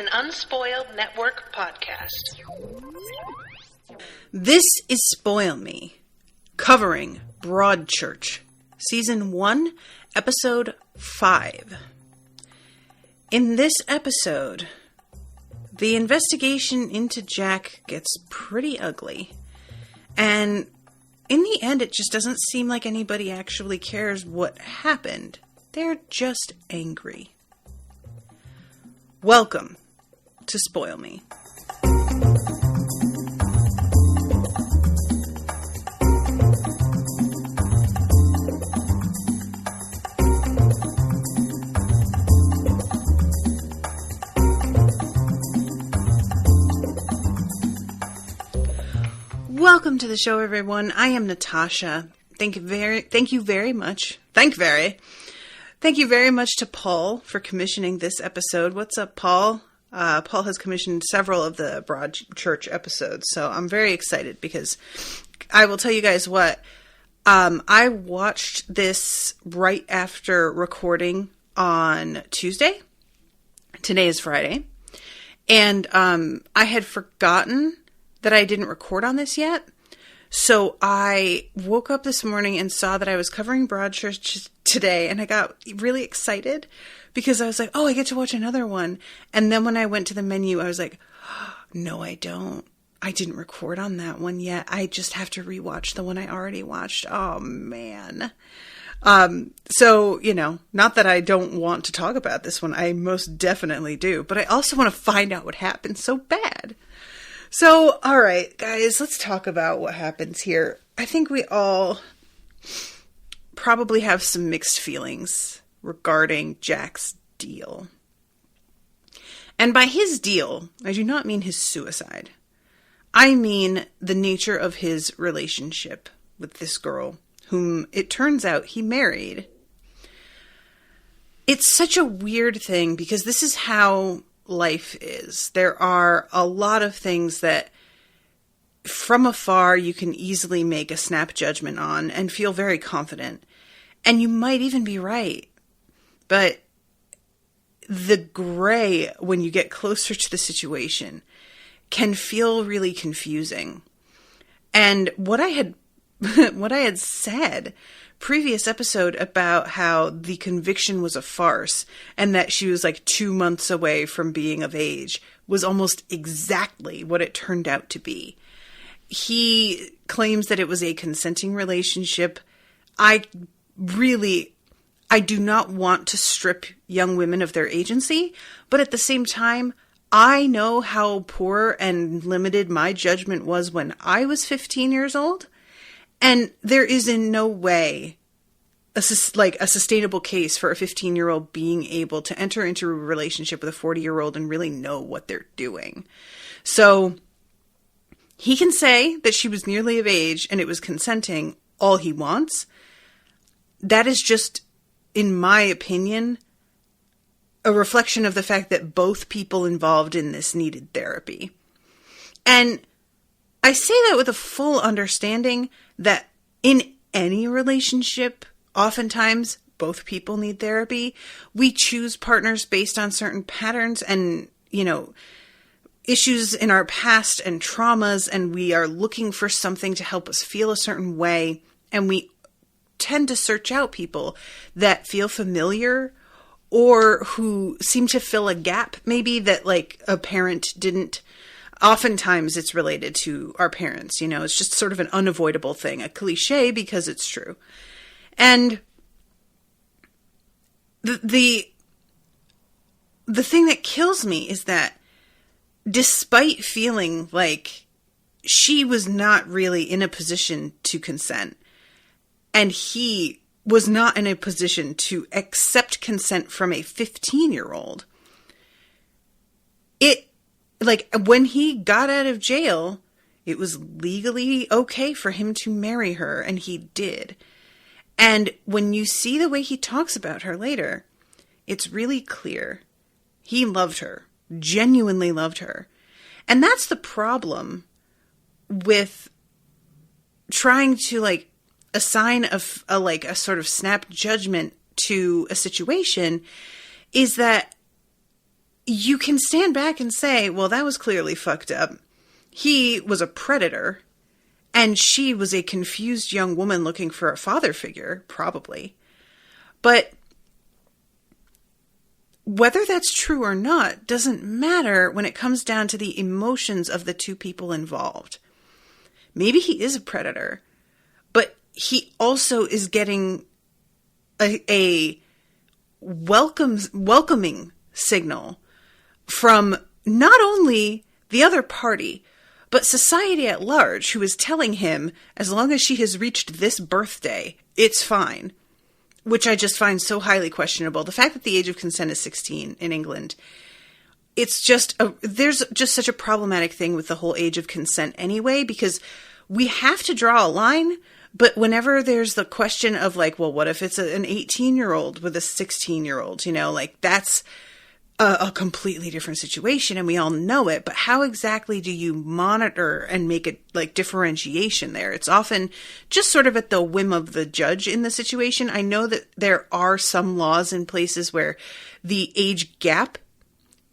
an Unspoiled Network podcast. This is Spoil Me, covering Broadchurch, Season 1, Episode 5. In this episode, the investigation into Jack gets pretty ugly, and in the end, it just doesn't seem like anybody actually cares what happened. They're just angry. Welcome to Spoil Me. Welcome to the show, everyone. I am Natasha. Thank you very much to Paul for commissioning this episode. What's up, Paul? Paul has commissioned several of the Broadchurch episodes, so I'm very excited because I will tell you guys what. I watched this right after recording on Tuesday. Today is Friday. And I had forgotten that I didn't record on this yet. So I woke up this morning and saw that I was covering Broadchurch today, and I got really excited because I was like, oh, I get to watch another one. And then when I went to the menu, I was like, oh, no, I don't. I didn't record on that one yet. I just have to rewatch the one I already watched. Oh, man. So, not that I don't want to talk about this one. I most definitely do. But I also want to find out what happened so bad. So, all right, guys, let's talk about what happens here. I think we all probably have some mixed feelings regarding Jack's deal. And by his deal, I do not mean his suicide. I mean the nature of his relationship with this girl, whom it turns out he married. It's such a weird thing because this is how life is. There are a lot of things that from afar you can easily make a snap judgment on and feel very confident. And you might even be right. But the gray, when you get closer to the situation, can feel really confusing. And what I had said previous episode about how the conviction was a farce and that she was like 2 months away from being of age was almost exactly what it turned out to be. He claims that it was a consenting relationship. I do not want to strip young women of their agency, but at the same time, I know how poor and limited my judgment was when I was 15 years old. And there is in no way a sustainable case for a 15-year-old being able to enter into a relationship with a 40-year-old and really know what they're doing. So he can say that she was nearly of age and it was consenting all he wants. That is just, in my opinion, a reflection of the fact that both people involved in this needed therapy. And I say that with a full understanding that in any relationship, oftentimes both people need therapy. We choose partners based on certain patterns and, issues in our past and traumas, and we are looking for something to help us feel a certain way. And we tend to search out people that feel familiar or who seem to fill a gap, maybe that like a parent didn't. Oftentimes it's related to our parents, it's just sort of an unavoidable thing, a cliche because it's true. And the thing that kills me is that despite feeling like she was not really in a position to consent, and he was not in a position to accept consent from a 15-year-old, when he got out of jail, it was legally okay for him to marry her, and he did. And when you see the way he talks about her later, it's really clear he loved her, genuinely loved her. And that's the problem with trying to assign a sort of snap judgment to a situation, is that you can stand back and say, well, that was clearly fucked up. He was a predator, and she was a confused young woman looking for a father figure, probably. But whether that's true or not doesn't matter when it comes down to the emotions of the two people involved. Maybe he is a predator, but he also is getting a welcoming signal from not only the other party, but society at large, who is telling him, as long as she has reached this birthday, it's fine. Which I just find so highly questionable. The fact that the age of consent is 16 in England, it's just, there's just such a problematic thing with the whole age of consent anyway, because we have to draw a line, but whenever there's the question of like, well, what if it's an 18-year-old with a 16-year-old, you know, like that's a completely different situation, and we all know it, but how exactly do you monitor and make a like differentiation there? It's often just sort of at the whim of the judge in the situation. I know that there are some laws in places where the age gap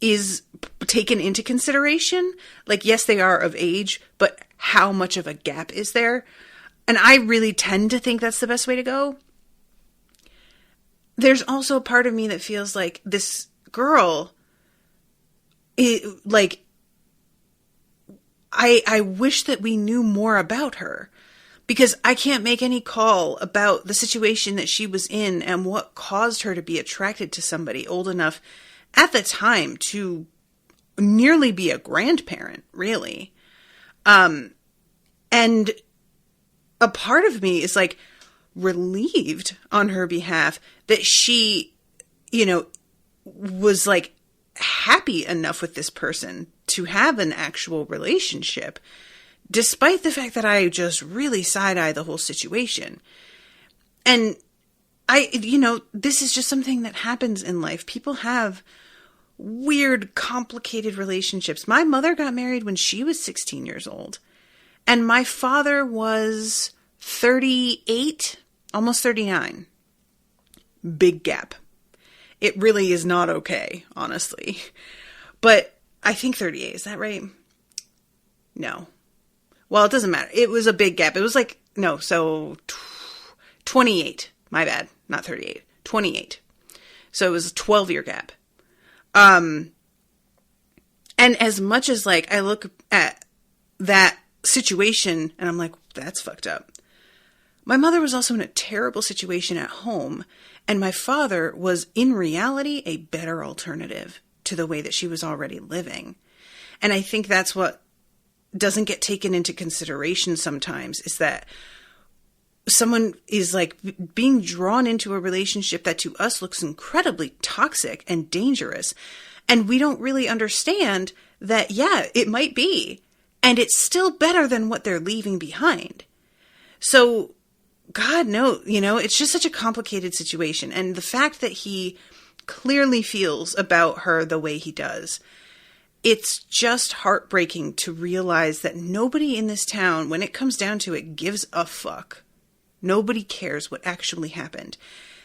is taken into consideration. Like, yes, they are of age, but how much of a gap is there? And I really tend to think that's the best way to go. There's also a part of me that feels like this girl, I wish that we knew more about her, because I can't make any call about the situation that she was in and what caused her to be attracted to somebody old enough at the time to nearly be a grandparent, really. And a part of me is like relieved on her behalf that she, you know, was like happy enough with this person to have an actual relationship, despite the fact that I just really side-eye the whole situation. And this is just something that happens in life. People have weird, complicated relationships. My mother got married when she was 16 years old, and my father was 38, almost 39. Big gap. It really is not okay, honestly. But I think 38, is that right? No. Well, it doesn't matter. It was a big gap. It was like, no, so 28. My bad. Not 38. 28. So it was a 12-year gap. And as much as like I look at that situation and I'm like, that's fucked up. My mother was also in a terrible situation at home, and my father was, in reality, a better alternative to the way that she was already living. And I think that's what doesn't get taken into consideration sometimes, is that someone is like being drawn into a relationship that to us looks incredibly toxic and dangerous. And we don't really understand that, yeah, it might be. And it's still better than what they're leaving behind. So God, no, it's just such a complicated situation. And the fact that he clearly feels about her the way he does, it's just heartbreaking to realize that nobody in this town, when it comes down to it, gives a fuck. Nobody cares what actually happened.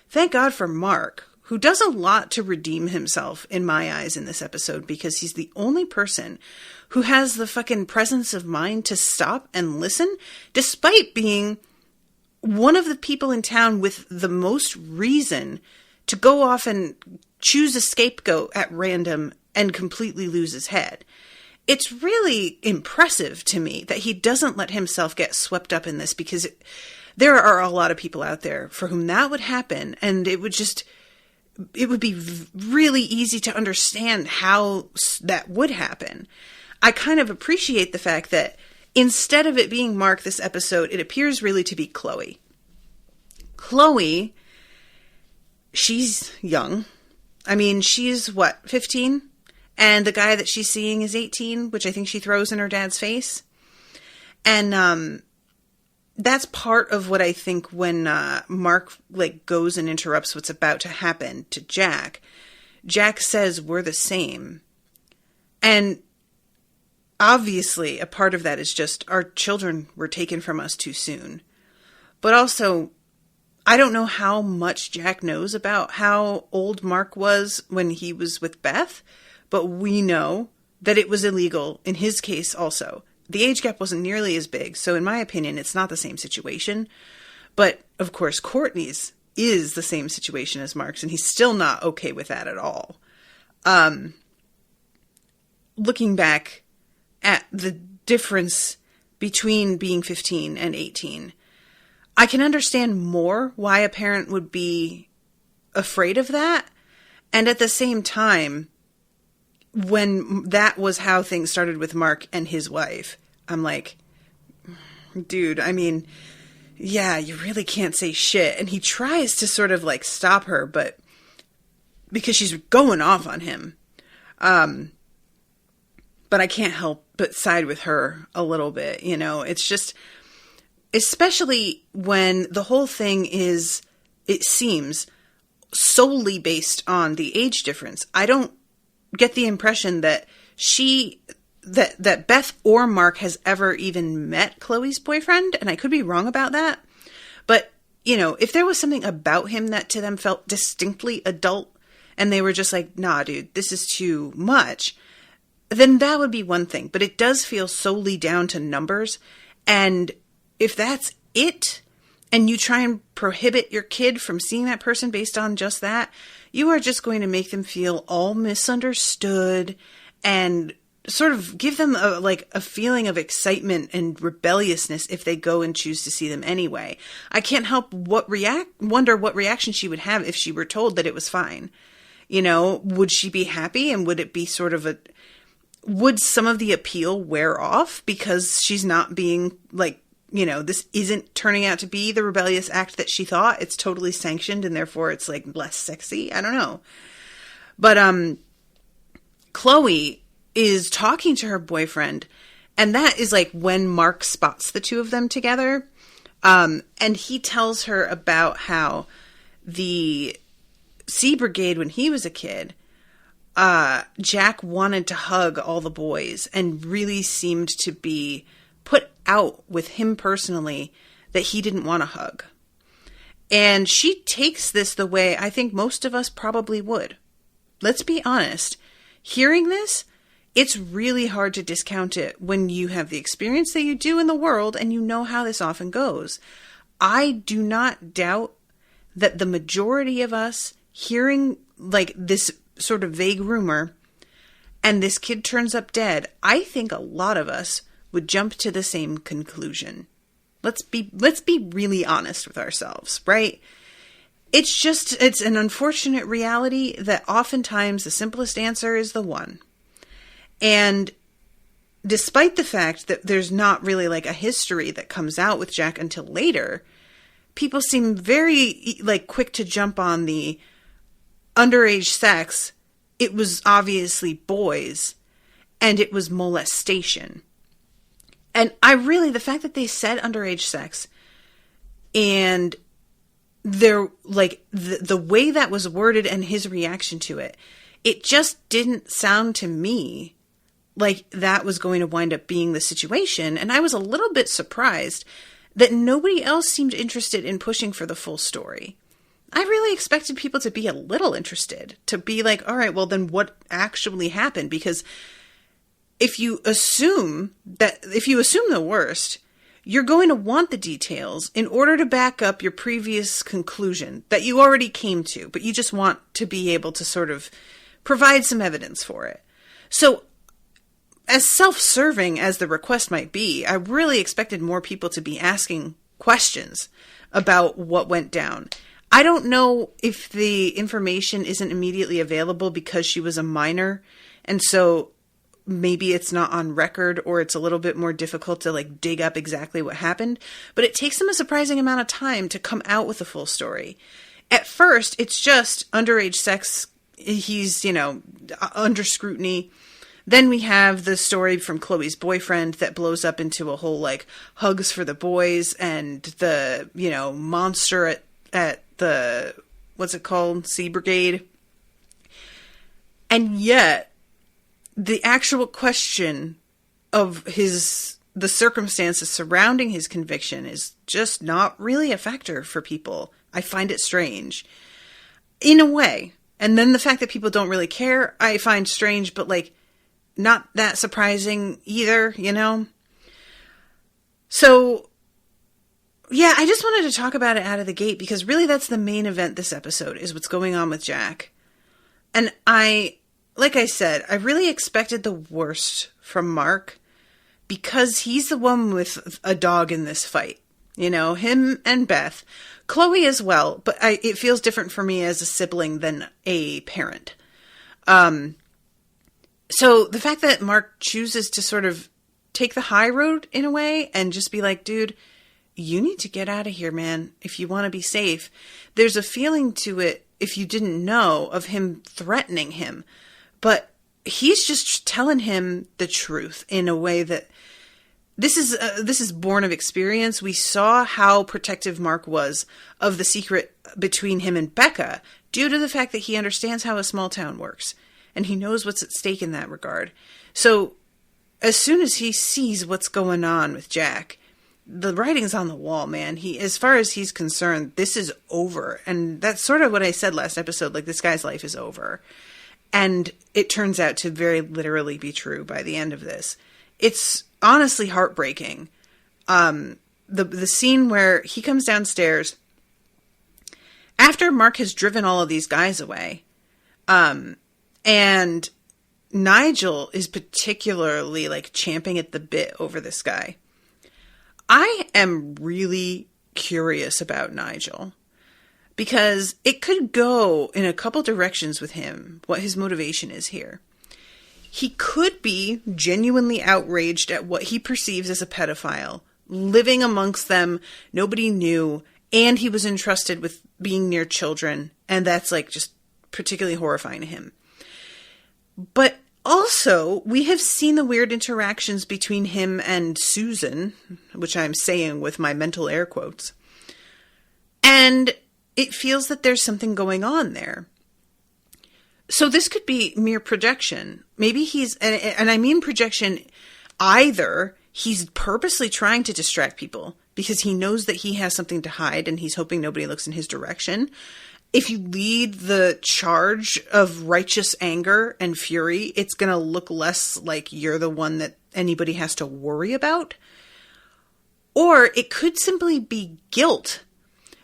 Thank God for Mark, who does a lot to redeem himself in my eyes in this episode, because he's the only person who has the fucking presence of mind to stop and listen, despite being one of the people in town with the most reason to go off and choose a scapegoat at random and completely lose his head. It's really impressive to me that he doesn't let himself get swept up in this, because there are a lot of people out there for whom that would happen, and it would be really easy to understand how that would happen. I kind of appreciate the fact that instead of it being Mark this episode, it appears really to be Chloe. Chloe, she's young. I mean, she's 15? And the guy that she's seeing is 18, which I think she throws in her dad's face. And that's part of what I think when Mark goes and interrupts what's about to happen to Jack. Jack says, "We're the same." And obviously, a part of that is just our children were taken from us too soon. But also, I don't know how much Jack knows about how old Mark was when he was with Beth, but we know that it was illegal in his case also. The age gap wasn't nearly as big, so in my opinion, it's not the same situation. But, of course, Courtney's is the same situation as Mark's, and he's still not okay with that at all. Looking back at the difference between being 15 and 18, I can understand more why a parent would be afraid of that. And at the same time, when that was how things started with Mark and his wife, I'm like, dude, I mean, yeah, you really can't say shit. And he tries to sort of like stop her, but because she's going off on him. But I can't help but side with her a little bit. You know, it's just, especially when the whole thing is, it seems, solely based on the age difference. I don't get the impression that that Beth or Mark has ever even met Chloe's boyfriend, and I could be wrong about that. But, you know, if there was something about him that to them felt distinctly adult, and they were just like, nah, dude, this is too much, then that would be one thing. But it does feel solely down to numbers. And if that's it, and you try and prohibit your kid from seeing that person based on just that, you are just going to make them feel all misunderstood and sort of give them a feeling of excitement and rebelliousness if they go and choose to see them anyway. I can't help wonder what reaction she would have if she were told that it was fine. You know, would she be happy, and would it be sort of would some of the appeal wear off because she's not being like, you know, this isn't turning out to be the rebellious act that she thought. It's totally sanctioned and therefore it's like less sexy. I don't know. But Chloe is talking to her boyfriend, and that is like when Mark spots the two of them together. And he tells her about how the Sea Brigade, when he was a kid, Jack wanted to hug all the boys and really seemed to be put out with him personally that he didn't want to hug. And she takes this the way I think most of us probably would. Let's be honest. Hearing this, it's really hard to discount it when you have the experience that you do in the world and you know how this often goes. I do not doubt that the majority of us hearing like this sort of vague rumor and this kid turns up dead, I think a lot of us would jump to the same conclusion. Let's be really honest with ourselves, right? It's an unfortunate reality that oftentimes the simplest answer is the one. And despite the fact that there's not really like a history that comes out with Jack until later, people seem very like quick to jump on the underage sex. It was obviously boys and it was molestation. And the fact that they said underage sex and they're like the way that was worded and his reaction to it, it just didn't sound to me like that was going to wind up being the situation. And I was a little bit surprised that nobody else seemed interested in pushing for the full story. I really expected people to be a little interested, to be like, all right, well then what actually happened? Because if you assume the worst, you're going to want the details in order to back up your previous conclusion that you already came to, but you just want to be able to sort of provide some evidence for it. So as self-serving as the request might be, I really expected more people to be asking questions about what went down. I don't know if the information isn't immediately available because she was a minor, and so maybe it's not on record, or it's a little bit more difficult to like dig up exactly what happened, but it takes them a surprising amount of time to come out with the full story. At first, it's just underage sex. He's, under scrutiny. Then we have the story from Chloe's boyfriend that blows up into a whole like hugs for the boys and the, monster at the, what's it called? Sea Brigade. And yet the actual question of the circumstances surrounding his conviction is just not really a factor for people. I find it strange in a way. And then the fact that people don't really care, I find strange, but like not that surprising either, you know? So, yeah, I just wanted to talk about it out of the gate because really that's the main event this episode is what's going on with Jack. And like I said, I really expected the worst from Mark because he's the one with a dog in this fight. You know, him and Beth. Chloe as well, but it feels different for me as a sibling than a parent. So the fact that Mark chooses to sort of take the high road in a way and just be like, dude, you need to get out of here, man, if you want to be safe. There's a feeling to it, if you didn't know, of him threatening him. But he's just telling him the truth in a way that this is born of experience. We saw how protective Mark was of the secret between him and Becca due to the fact that he understands how a small town works. And he knows what's at stake in that regard. So as soon as he sees what's going on with Jack, the writing's on the wall, man. As far as he's concerned, this is over. And that's sort of what I said last episode, like this guy's life is over. And it turns out to very literally be true by the end of this. It's honestly heartbreaking. The scene where he comes downstairs after Mark has driven all of these guys away, and Nigel is particularly like champing at the bit over this guy. I am really curious about Nigel because it could go in a couple directions with him, what his motivation is here. He could be genuinely outraged at what he perceives as a pedophile, living amongst them, nobody knew, and he was entrusted with being near children, and that's like just particularly horrifying to him. But also, we have seen the weird interactions between him and Susan, which I'm saying with my mental air quotes, and it feels that there's something going on there. So this could be mere projection. Maybe and I mean projection, either he's purposely trying to distract people because he knows that he has something to hide and he's hoping nobody looks in his direction. If you lead the charge of righteous anger and fury, it's going to look less like you're the one that anybody has to worry about. Or it could simply be guilt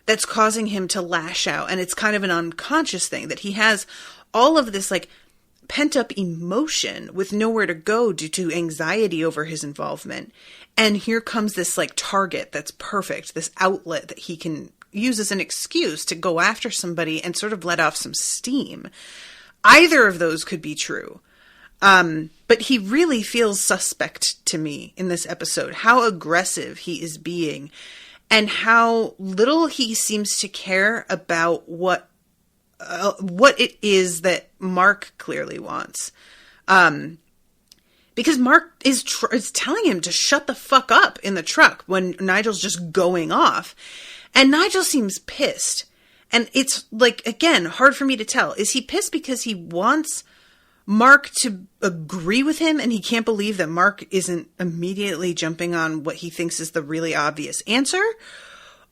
that's causing him to lash out. And it's kind of an unconscious thing that he has all of this like pent up emotion with nowhere to go due to anxiety over his involvement. And here comes this like target that's perfect, this outlet that he can use as an excuse to go after somebody and sort of let off some steam. Either of those could be true. But he really feels suspect to me in this episode, how aggressive he is being and how little he seems to care about what it is that Mark clearly wants. Because Mark is telling him to shut the fuck up in the truck when Nigel's just going off. And Nigel seems pissed. And it's like, again, hard for me to tell. Is he pissed because he wants Mark to agree with him and he can't believe that Mark isn't immediately jumping on what he thinks is the really obvious answer?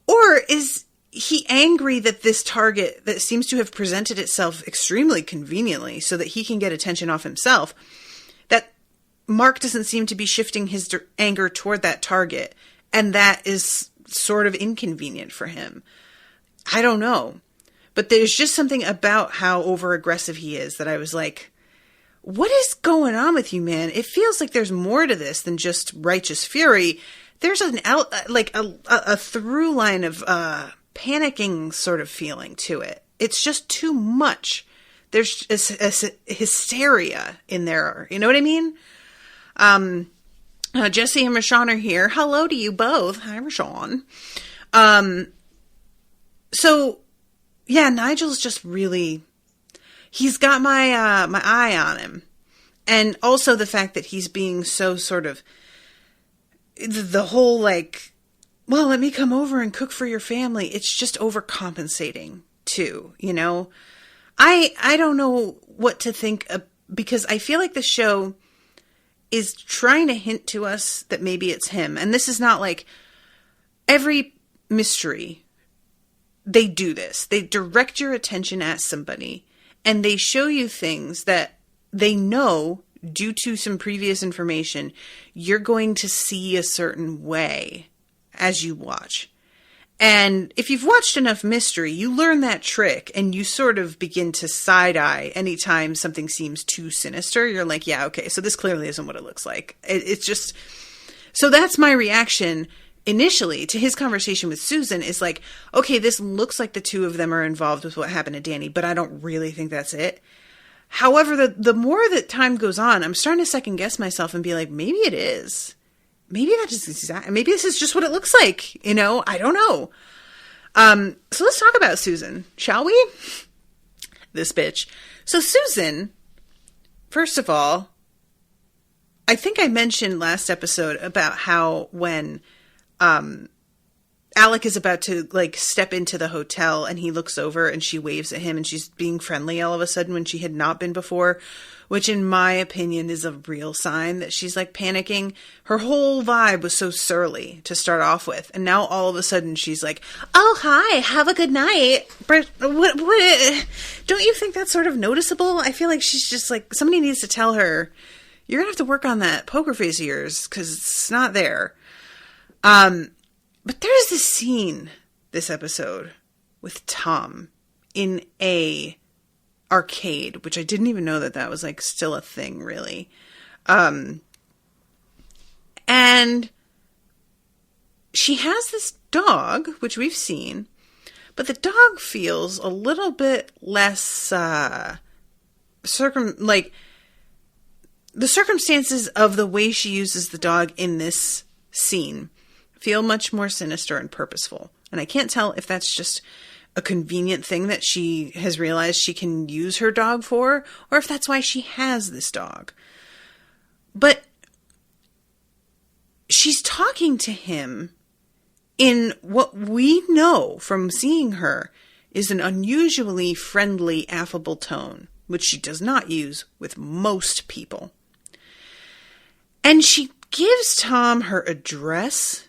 Or is he angry that this target that seems to have presented itself extremely conveniently so that he can get attention off himself, that Mark doesn't seem to be shifting his anger toward that target, and that is sort of inconvenient for him? I don't know. But there's just something about how over-aggressive he is that I was like, what is going on with you, man? It feels like there's more to this than just righteous fury. There's a through line of panicking sort of feeling to it. It's just too much. There's a hysteria in there. You know what I mean? Jesse and Rashawn are here. Hello to you both. Hi, Rashawn. So, yeah, Nigel's just really... He's got my my eye on him. And also the fact that he's being so sort of... The whole, like, well, let me come over and cook for your family. It's just overcompensating, too, you know? I don't know what to think of, because I feel like the show is trying to hint to us that maybe it's him. And this is not like every mystery. They do this. They direct your attention at somebody and they show you things that they know, due to some previous information, you're going to see a certain way as you watch. And if you've watched enough mystery, you learn that trick and you sort of begin to side-eye anytime something seems too sinister. You're like, yeah, okay, so this clearly isn't what it looks like. It's just... So that's my reaction initially to his conversation with Susan, is like, okay, this looks like the two of them are involved with what happened to Danny, but I don't really think that's it. However, the more that time goes on, I'm starting to second guess myself and be like, maybe it is. Maybe maybe this is just what it looks like. You know, I don't know. So let's talk about Susan, shall we? This bitch. So Susan, first of all, I think I mentioned last episode about how when Alec is about to like step into the hotel and he looks over and she waves at him and she's being friendly all of a sudden when she had not been before, which in my opinion is a real sign that she's like panicking. Her whole vibe was so surly to start off with. And now all of a sudden she's like, oh, hi, have a good night. But what, don't you think that's sort of noticeable? I feel like she's just like, somebody needs to tell her, you're going to have to work on that poker face of yours because it's not there. But there's this scene this episode with Tom in a arcade, which I didn't even know that was like still a thing, really. And she has this dog, which we've seen, but the dog feels a little bit less, the circumstances of the way she uses the dog in this scene feel much more sinister and purposeful. And I can't tell if that's just a convenient thing that she has realized she can use her dog for, or if that's why she has this dog. But she's talking to him in what we know from seeing her is an unusually friendly, affable tone, which she does not use with most people. And she gives Tom her address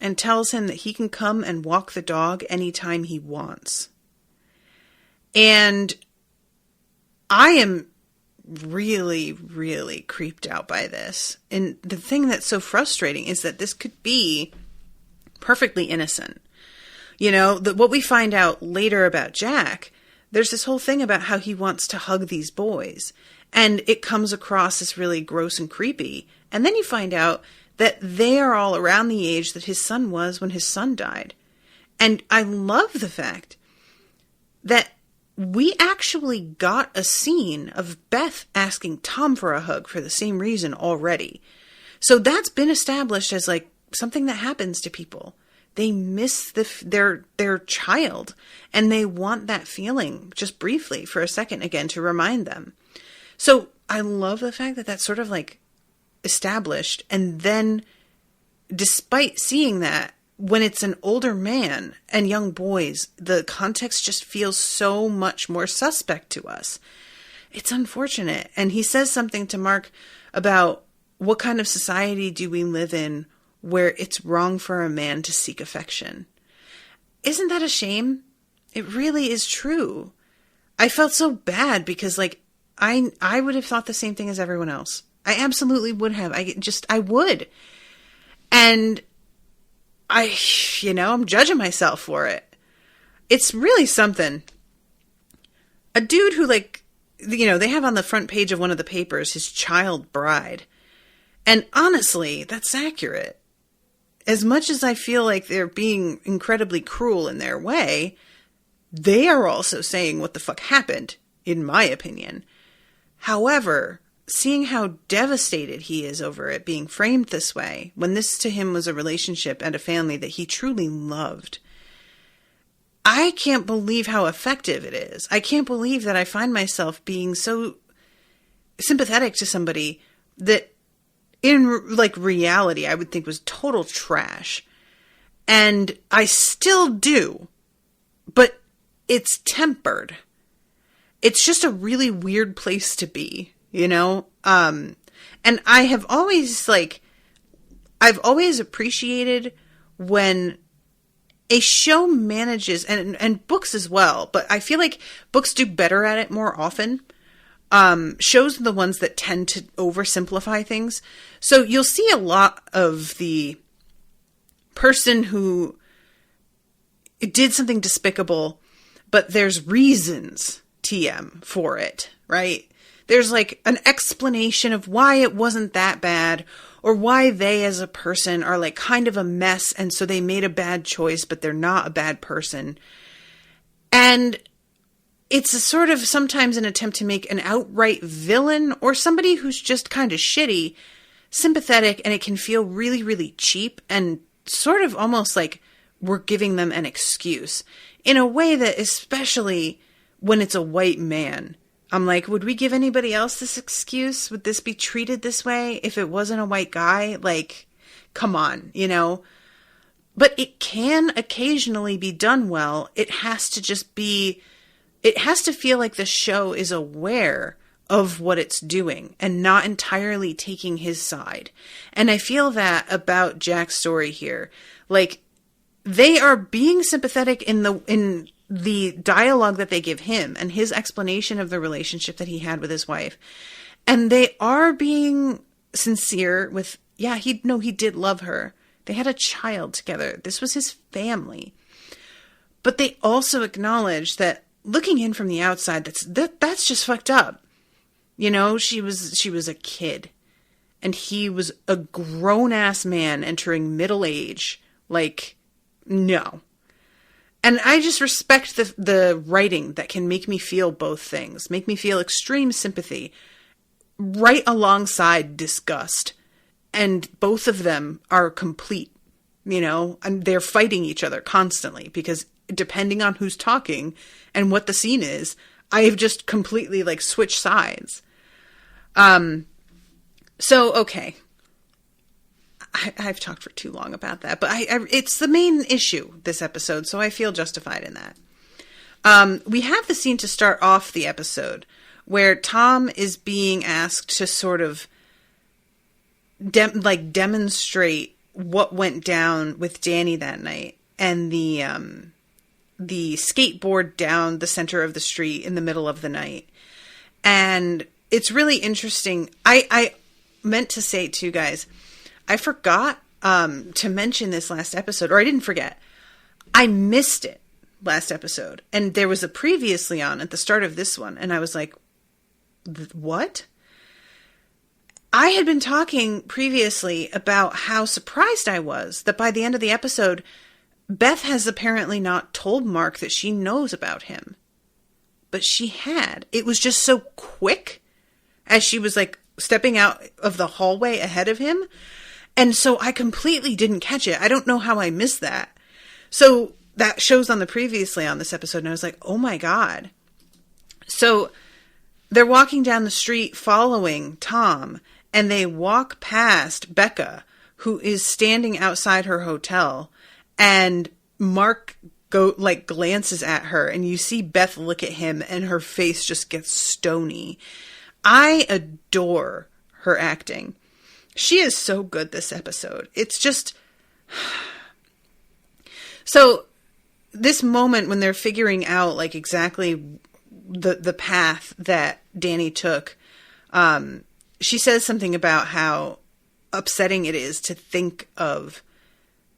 and tells him that he can come and walk the dog anytime he wants. And I am really, really creeped out by this. And the thing that's so frustrating is that this could be perfectly innocent. You know, what we find out later about Jack, there's this whole thing about how he wants to hug these boys. And it comes across as really gross and creepy. And then you find out that they are all around the age that his son was when his son died. And I love the fact that we actually got a scene of Beth asking Tom for a hug for the same reason already. So that's been established as like something that happens to people. They miss their child and they want that feeling just briefly for a second again to remind them. So I love the fact that that's sort of like established, and then despite seeing that, when it's an older man and young boys, the context just feels so much more suspect to us. It's unfortunate. And he says something to Mark about what kind of society do we live in where it's wrong for a man to seek affection. Isn't that a shame? It really is true. I felt so bad because like I would have thought the same thing as everyone else. I absolutely would have. I would. And I'm judging myself for it. It's really something. A dude who they have on the front page of one of the papers, his child bride. And honestly, that's accurate. As much as I feel like they're being incredibly cruel in their way, they are also saying what the fuck happened, in my opinion. However, seeing how devastated he is over it being framed this way, when this to him was a relationship and a family that he truly loved, I can't believe how effective it is. I can't believe that I find myself being so sympathetic to somebody that in reality I would think was total trash. And I still do, but it's tempered. It's just a really weird place to be. And I have always I've always appreciated when a show manages, and books as well, but I feel like books do better at it more often. Shows are the ones that tend to oversimplify things. So you'll see a lot of the person who did something despicable, but there's reasons, TM, for it, right? There's like an explanation of why it wasn't that bad, or why they as a person are like kind of a mess, and so they made a bad choice, but they're not a bad person. And it's a sort of sometimes an attempt to make an outright villain or somebody who's just kind of shitty sympathetic, and it can feel really, really cheap and sort of almost like we're giving them an excuse in a way that, especially when it's a white man, I'm like, would we give anybody else this excuse? Would this be treated this way if it wasn't a white guy? Like, come on, you know? But it can occasionally be done well. It has to feel like the show is aware of what it's doing and not entirely taking his side. And I feel that about Jack's story here. Like, they are being sympathetic in the dialogue that they give him and his explanation of the relationship that he had with his wife. And they are being sincere with, he did love her. They had a child together. This was his family. But they also acknowledge that looking in from the outside, that's just fucked up. You know, she was a kid, and he was a grown-ass man entering middle age. Like, no. And I just respect the writing that can make me feel both things. Make me feel extreme sympathy right alongside disgust. And both of them are complete, you know, and they're fighting each other constantly because depending on who's talking and what the scene is, I have just completely like switched sides. So, okay. I've talked for too long about that, but it's the main issue this episode, so I feel justified in that. We have the scene to start off the episode where Tom is being asked to sort of demonstrate what went down with Danny that night, and the skateboard down the center of the street in the middle of the night. And it's really interesting. I meant to say too, guys, I forgot to mention this last episode, or I didn't forget. I missed it last episode. And there was a previously on at the start of this one. And I was like, what? I had been talking previously about how surprised I was that by the end of the episode, Beth has apparently not told Mark that she knows about him. But she had. It was just so quick as she was like stepping out of the hallway ahead of him. And so I completely didn't catch it. I don't know how I missed that. So that shows on the previously on this episode. And I was like, oh my God. So they're walking down the street following Tom. And they walk past Becca, who is standing outside her hotel. And Mark glances at her. And you see Beth look at him. And her face just gets stony. I adore her acting. She is so good this episode. It's just... So, this moment when they're figuring out, like, exactly the path that Danny took, she says something about how upsetting it is to think of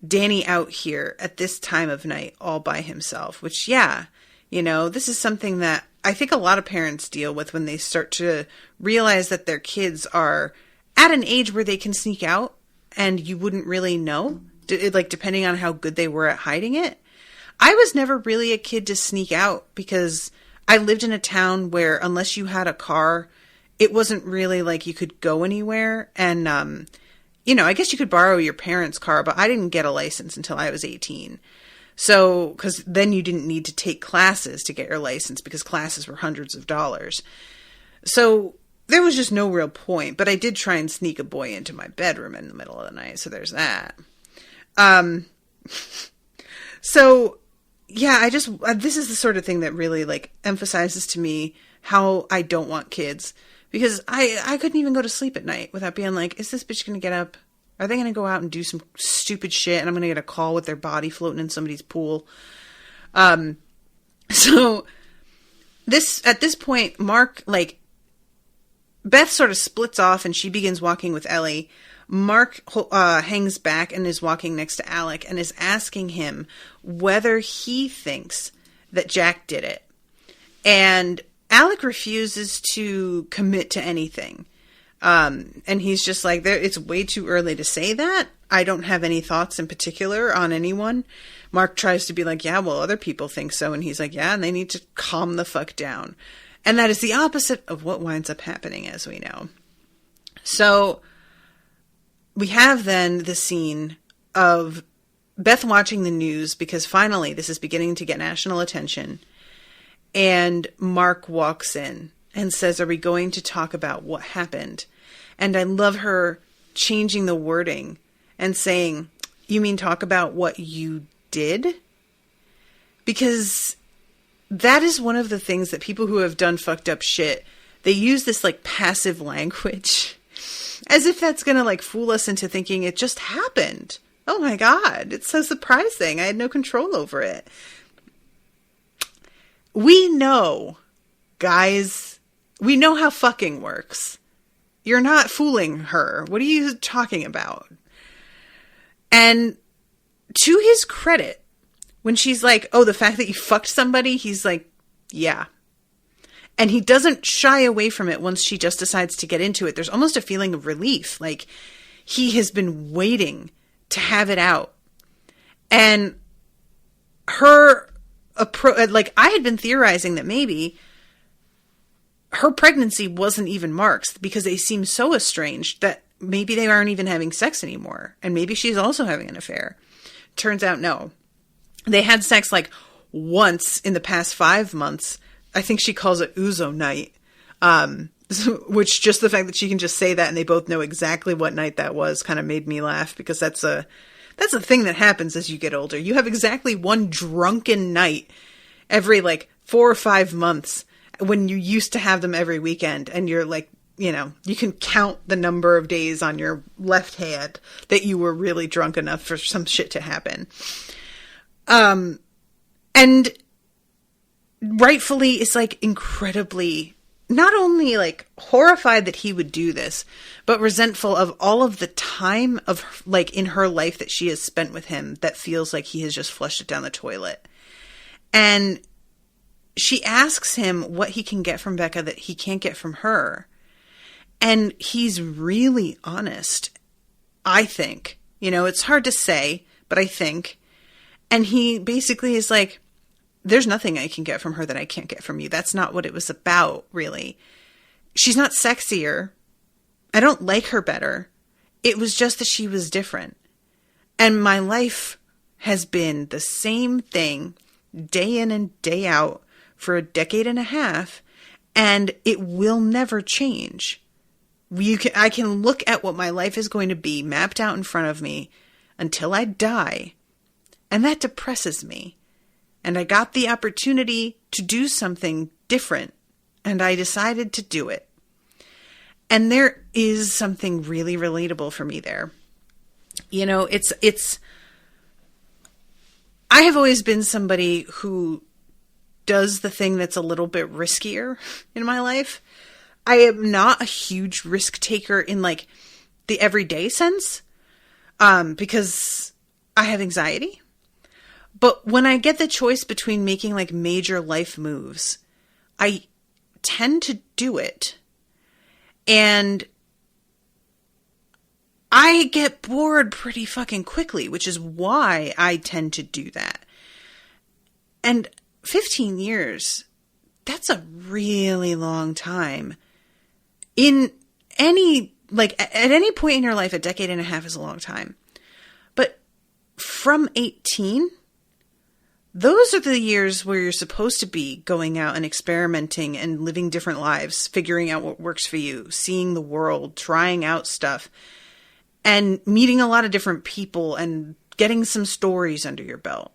Danny out here at this time of night all by himself. Which, yeah, you know, this is something that I think a lot of parents deal with when they start to realize that their kids are at an age where they can sneak out and you wouldn't really know, like depending on how good they were at hiding it. I was never really a kid to sneak out because I lived in a town where unless you had a car, it wasn't really like you could go anywhere. And, you know, I guess you could borrow your parents' car, but I didn't get a license until I was 18. So, because then you didn't need to take classes to get your license because classes were hundreds of dollars. So there was just no real point, but I did try and sneak a boy into my bedroom in the middle of the night. So there's that. So yeah, this is the sort of thing that really like emphasizes to me how I don't want kids, because I couldn't even go to sleep at night without being like, is this bitch going to get up Are they going to go out and do some stupid shit and I'm going to get a call with their body floating in somebody's pool? So at this point, Mark, like, Beth sort of splits off and she begins walking with Ellie. Mark hangs back and is walking next to Alec and is asking him whether he thinks that Jack did it. And Alec refuses to commit to anything. And he's just like, it's way too early to say that. I don't have any thoughts in particular on anyone. Mark tries to be like, yeah, well, other people think so. And he's like, yeah, and they need to calm the fuck down. And that is the opposite of what winds up happening, as we know. So we have then the scene of Beth watching the news because finally this is beginning to get national attention. And Mark walks in and says, are we going to talk about what happened? And I love her changing the wording and saying, you mean talk about what you did? Because that is one of the things that people who have done fucked up shit, they use this like passive language as if that's going to like fool us into thinking it just happened. Oh my God, it's so surprising. I had no control over it. We know, guys, we know how fucking works. You're not fooling her. What are you talking about? And to his credit, when she's like, oh, the fact that you fucked somebody, he's like, yeah. And he doesn't shy away from it once she just decides to get into it. There's almost a feeling of relief. Like he has been waiting to have it out. And her like I had been theorizing that maybe her pregnancy wasn't even Mark's because they seem so estranged that maybe they aren't even having sex anymore. And maybe she's also having an affair. Turns out, no. They had sex like once in the past 5 months. I think she calls it Ouzo night. Which just the fact that she can just say that and they both know exactly what night that was kind of made me laugh because that's a thing that happens as you get older. You have exactly one drunken night every like 4 or 5 months when you used to have them every weekend. And you're like, you know, you can count the number of days on your left hand that you were really drunk enough for some shit to happen. And rightfully is like incredibly not only like horrified that he would do this, but resentful of all of the time of like in her life that she has spent with him that feels like he has just flushed it down the toilet. And she asks him what he can get from Becca that he can't get from her. And he's really honest, I think. You know, it's hard to say, but I think. And he basically is like, there's nothing I can get from her that I can't get from you. That's not what it was about, really. She's not sexier. I don't like her better. It was just that she was different. And my life has been the same thing day in and day out for a decade and a half, and it will never change. I can look at what my life is going to be mapped out in front of me until I die, and that depresses me. And I got the opportunity to do something different, and I decided to do it. And there is something really relatable for me there. You know, I have always been somebody who does the thing that's a little bit riskier in my life. I am not a huge risk taker in like the everyday sense, because I have anxiety. But when I get the choice between making like major life moves, I tend to do it. And I get bored pretty fucking quickly, which is why I tend to do that. And 15 years, that's a really long time. In any, like at any point in your life, a decade and a half is a long time. But from 18, those are the years where you're supposed to be going out and experimenting and living different lives, figuring out what works for you, seeing the world, trying out stuff, and meeting a lot of different people and getting some stories under your belt.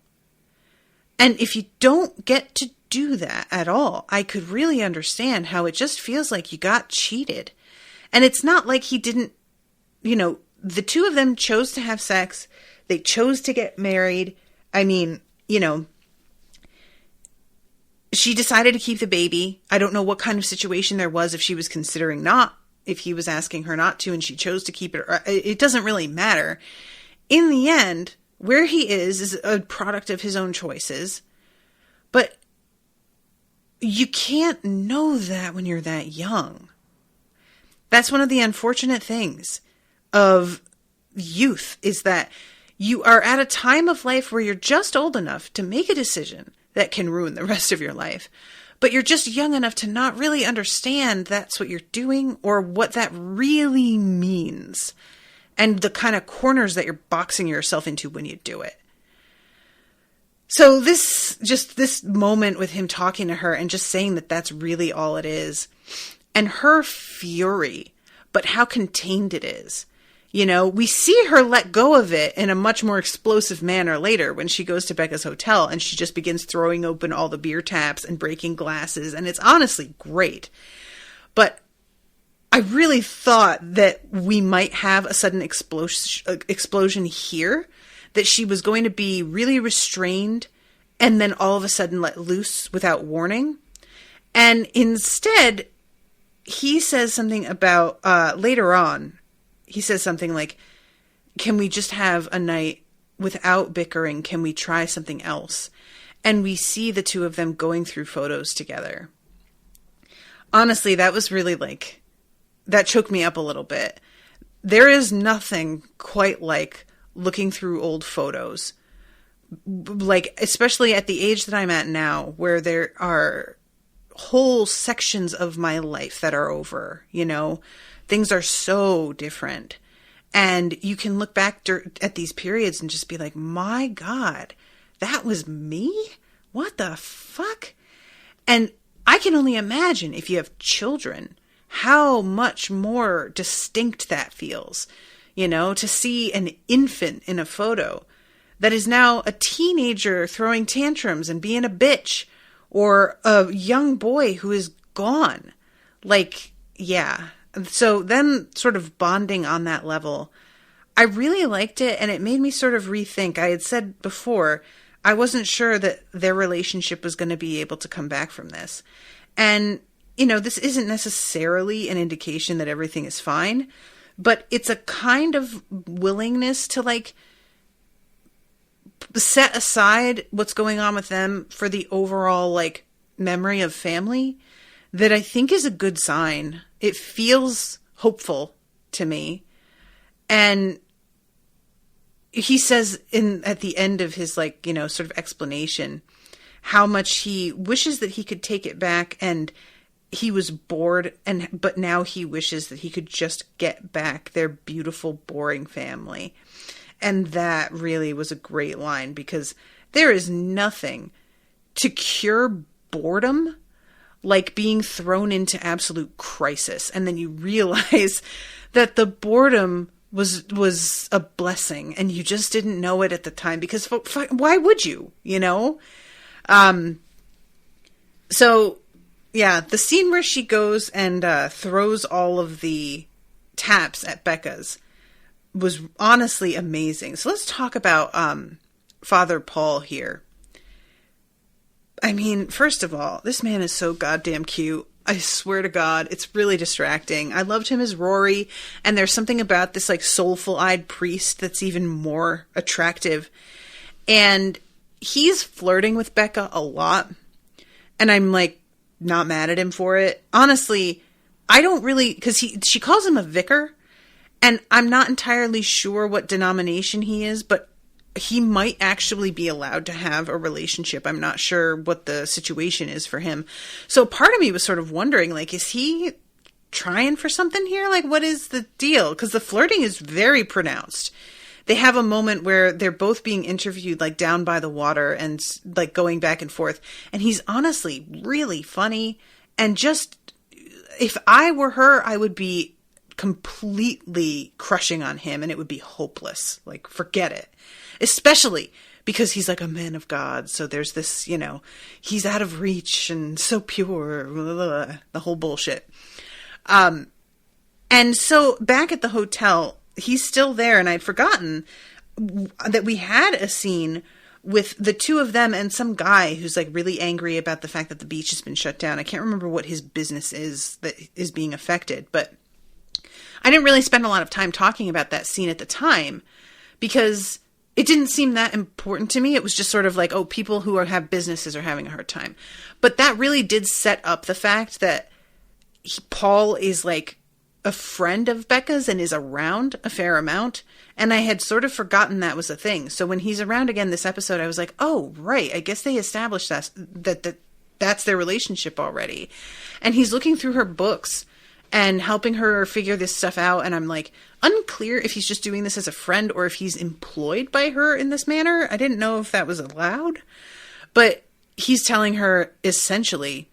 And if you don't get to do that at all, I could really understand how it just feels like you got cheated. And it's not like he didn't, you know, the two of them chose to have sex. They chose to get married. I mean, you know, she decided to keep the baby. I don't know what kind of situation there was if she was considering not, if he was asking her not to and she chose to keep it. It doesn't really matter. In the end, where he is a product of his own choices. But you can't know that when you're that young. That's one of the unfortunate things of youth, is that you are at a time of life where you're just old enough to make a decision that can ruin the rest of your life. But you're just young enough to not really understand that's what you're doing or what that really means. And the kind of corners that you're boxing yourself into when you do it. So this moment with him talking to her and just saying that that's really all it is. And her fury, but how contained it is. You know, we see her let go of it in a much more explosive manner later when she goes to Becca's hotel and she just begins throwing open all the beer taps and breaking glasses. And it's honestly great. But I really thought that we might have a sudden explosion here, that she was going to be really restrained and then all of a sudden let loose without warning. And instead, he says something about, later on, he says something like, can we just have a night without bickering? Can we try something else? And we see the two of them going through photos together. Honestly, that was really that choked me up a little bit. There is nothing quite like looking through old photos. Especially at the age that I'm at now, where there are whole sections of my life that are over, you know, things are so different. And you can look back at these periods and just be like, my God, that was me? What the fuck? And I can only imagine if you have children, how much more distinct that feels, you know, to see an infant in a photo that is now a teenager throwing tantrums and being a bitch, or a young boy who is gone. Yeah. So then sort of bonding on that level, I really liked it. And it made me sort of rethink. I had said before, I wasn't sure that their relationship was going to be able to come back from this. And, you know, this isn't necessarily an indication that everything is fine, but it's a kind of willingness to set aside what's going on with them for the overall memory of family that I think is a good sign. It feels hopeful to me. And he says at the end of his sort of explanation, how much he wishes that he could take it back, and he was bored, but now he wishes that he could just get back their beautiful, boring family. And that really was a great line, because there is nothing to cure boredom like being thrown into absolute crisis. And then you realize that the boredom was a blessing and you just didn't know it at the time, because why would you, you know? So yeah, the scene where she goes and throws all of the taps at Becca's was honestly amazing. So let's talk about Father Paul here. I mean, first of all, this man is so goddamn cute. I swear to God, it's really distracting. I loved him as Rory, and there's something about this soulful-eyed priest that's even more attractive. And he's flirting with Becca a lot, and I'm not mad at him for it. Honestly, I don't really, because she calls him a vicar, and I'm not entirely sure what denomination he is, but he might actually be allowed to have a relationship. I'm not sure what the situation is for him. So part of me was sort of wondering, is he trying for something here? What is the deal? Because the flirting is very pronounced. They have a moment where they're both being interviewed, down by the water and going back and forth. And he's honestly really funny. And just, if I were her, I would be completely crushing on him and it would be hopeless. Forget it. Especially because he's a man of God. So there's this, he's out of reach and so pure, blah, blah, blah, the whole bullshit. And so back at the hotel, he's still there. And I'd forgotten that we had a scene with the two of them and some guy who's like really angry about the fact that the beach has been shut down. I can't remember what his business is that is being affected, but I didn't really spend a lot of time talking about that scene at the time because it didn't seem that important to me. It was just sort of like, oh, people who have businesses are having a hard time. But that really did set up the fact that Paul is like a friend of Becca's and is around a fair amount. And I had sort of forgotten that was a thing. So when he's around again this episode, I was like, oh, right. I guess they established that's their relationship already. And he's looking through her books and helping her figure this stuff out. And I'm like, unclear if he's just doing this as a friend or if he's employed by her in this manner. I didn't know if that was allowed. But he's telling her essentially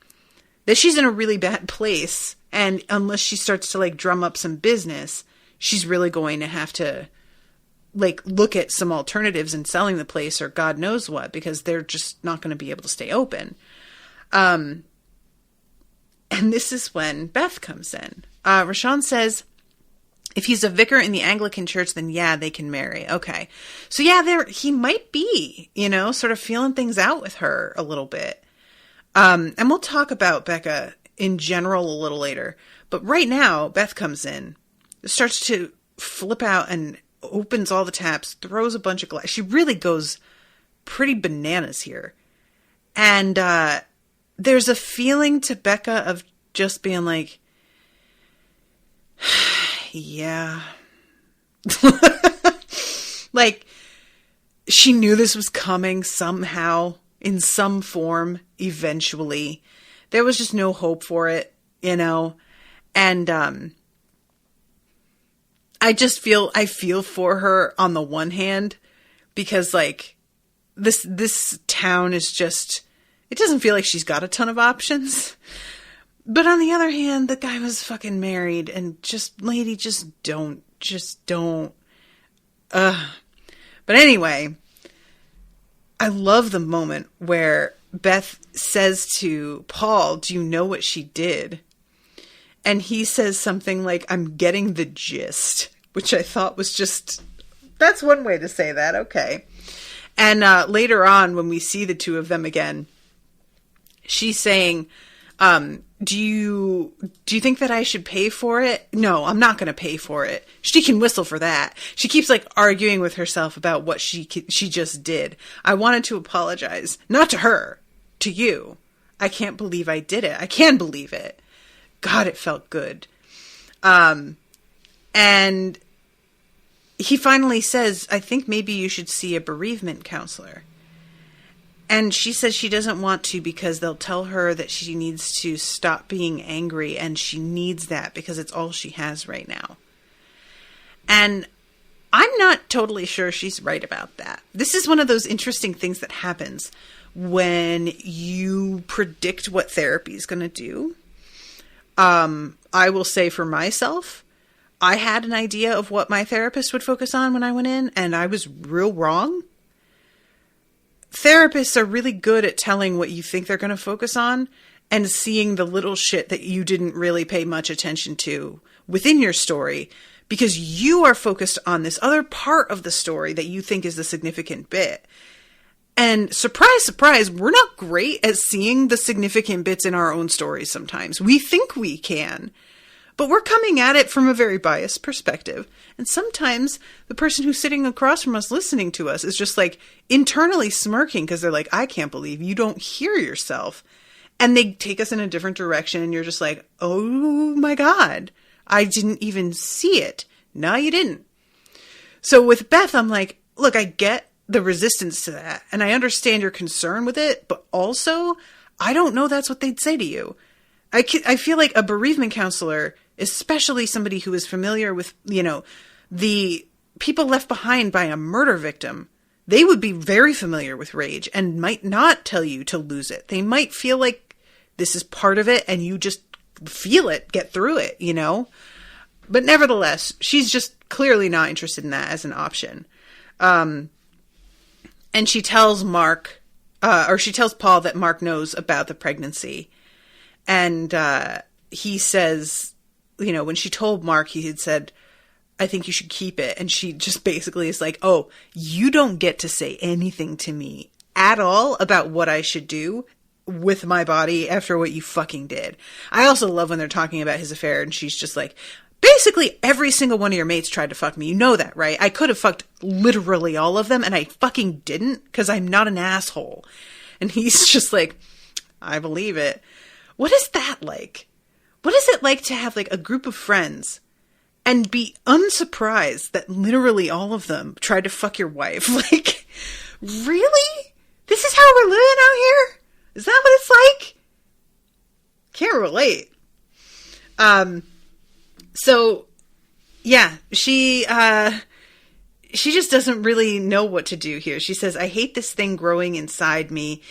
that she's in a really bad place. And unless she starts to like drum up some business, she's really going to have to like look at some alternatives in selling the place or God knows what, because they're just not going to be able to stay open. And this is when Beth comes in. Rashawn says, if he's a vicar in the Anglican church, then yeah, they can marry. Okay. So yeah, he might be, sort of feeling things out with her a little bit. And we'll talk about Becca in general a little later. But right now, Beth comes in, starts to flip out and opens all the taps, throws a bunch of glass. She really goes pretty bananas here. And there's a feeling to Becca of just being like, yeah. Like, she knew this was coming somehow, in some form, eventually. There was just no hope for it, And I feel for her on the one hand, because like this town is just, it doesn't feel like she's got a ton of options. But on the other hand, the guy was fucking married and just, lady, just don't. But anyway, I love the moment where Beth says to Paul, do you know what she did? And he says something like, I'm getting the gist, which I thought was just, that's one way to say that. Okay. And later on, when we see the two of them again, she's saying, do you think that I should pay for it? No, I'm not going to pay for it. She can whistle for that. She keeps like arguing with herself about what she just did. I wanted to apologize, not to her, to you. I can't believe I did it. I can believe it. God, it felt good. And he finally says, I think maybe you should see a bereavement counselor. And she says she doesn't want to because they'll tell her that she needs to stop being angry, and she needs that because it's all she has right now. And I'm not totally sure she's right about that. This is one of those interesting things that happens when you predict what therapy is going to do. I will say for myself, I had an idea of what my therapist would focus on when I went in, and I was real wrong. Therapists are really good at telling what you think they're going to focus on and seeing the little shit that you didn't really pay much attention to within your story, because you are focused on this other part of the story that you think is the significant bit. And surprise, surprise, we're not great at seeing the significant bits in our own stories sometimes. We think we can, but we're coming at it from a very biased perspective. And sometimes the person who's sitting across from us listening to us is just like internally smirking because they're like, I can't believe you don't hear yourself. And they take us in a different direction and you're just like, oh my God, I didn't even see it. No, you didn't. So with Beth, I'm like, look, I get the resistance to that, and I understand your concern with it, but also, I don't know that's what they'd say to you. I feel like a bereavement counselor, especially somebody who is familiar with, the people left behind by a murder victim, they would be very familiar with rage and might not tell you to lose it. They might feel like this is part of it and you just feel it, get through it, But nevertheless, she's just clearly not interested in that as an option. And she tells she tells Paul that Mark knows about the pregnancy. And he says, when she told Mark, he had said, I think you should keep it. And she just basically is like, oh, you don't get to say anything to me at all about what I should do with my body after what you fucking did. I also love when they're talking about his affair and she's just like, basically every single one of your mates tried to fuck me. You know that, right? I could have fucked literally all of them and I fucking didn't because I'm not an asshole. And he's just like, I believe it. What is that like? What is it like to have like a group of friends and be unsurprised that literally all of them tried to fuck your wife? Like, really? This is how we're living out here? Is that what it's like? Can't relate. So yeah, she just doesn't really know what to do here. She says, I hate this thing growing inside me.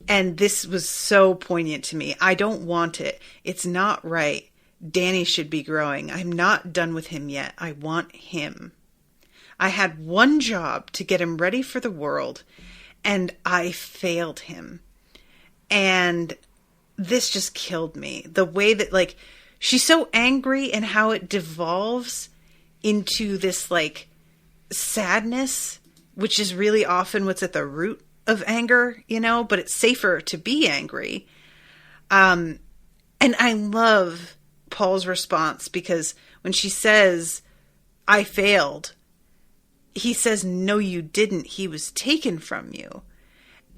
And this was so poignant to me. I don't want it. It's not right. Danny should be growing. I'm not done with him yet. I want him. I had one job to get him ready for the world, and I failed him. And this just killed me. The way that, like, she's so angry and how it devolves into this, like, sadness, which is really often what's at the root of anger, you know, but it's safer to be angry. And I love Paul's response because when she says, I failed, he says, no, you didn't. He was taken from you.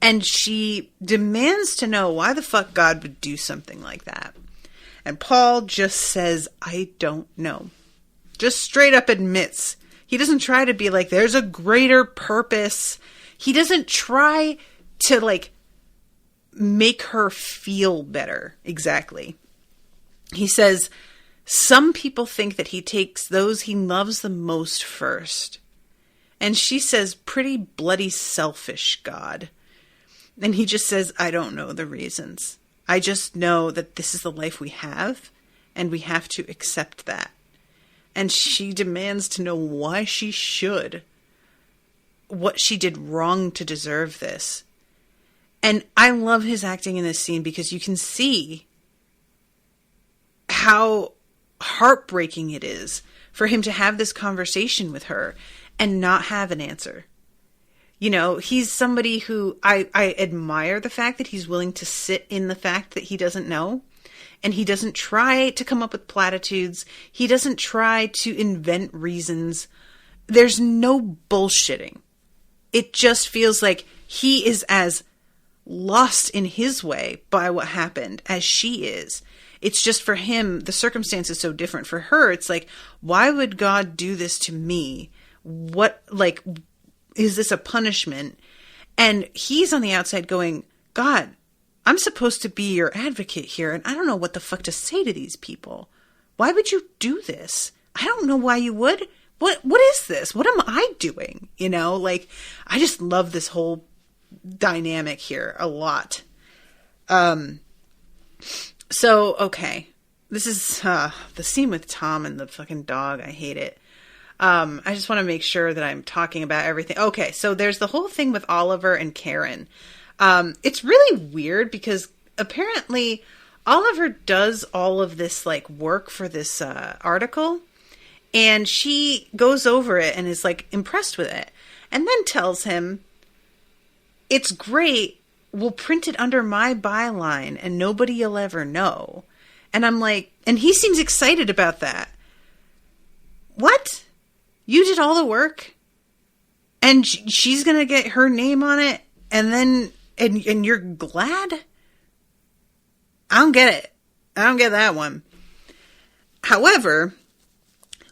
And she demands to know why the fuck God would do something like that. And Paul just says, I don't know. Just straight up admits. He doesn't try to be like, there's a greater purpose. He doesn't try to, like, make her feel better. Exactly. He says, some people think that he takes those he loves the most first. And she says, pretty bloody selfish, God. And he just says, I don't know the reasons. I just know that this is the life we have, and we have to accept that. And she demands to know why she should. What she did wrong to deserve this. And I love his acting in this scene because you can see how heartbreaking it is for him to have this conversation with her and not have an answer. You know, he's somebody who I admire the fact that he's willing to sit in the fact that he doesn't know. And he doesn't try to come up with platitudes. He doesn't try to invent reasons. There's no bullshitting. It just feels like he is as lost in his way by what happened as she is. It's just for him, the circumstance is so different. For her, it's like, why would God do this to me? What, like, is this a punishment? And he's on the outside going, God, I'm supposed to be your advocate here, and I don't know what the fuck to say to these people. Why would you do this? I don't know why you would. What is this? What am I doing? You know, like, I just love this whole dynamic here a lot. So, okay. This is the scene with Tom and the fucking dog. I hate it. I just want to make sure that I'm talking about everything. Okay, so there's the whole thing with Oliver and Karen. It's really weird because apparently Oliver does all of this, like, work for this article. And she goes over it and is, like, impressed with it. And then tells him, it's great. We'll print it under my byline and nobody will ever know. And I'm like, and he seems excited about that. What? You did all the work? And she's going to get her name on it? And then, and you're glad? I don't get it. I don't get that one. However,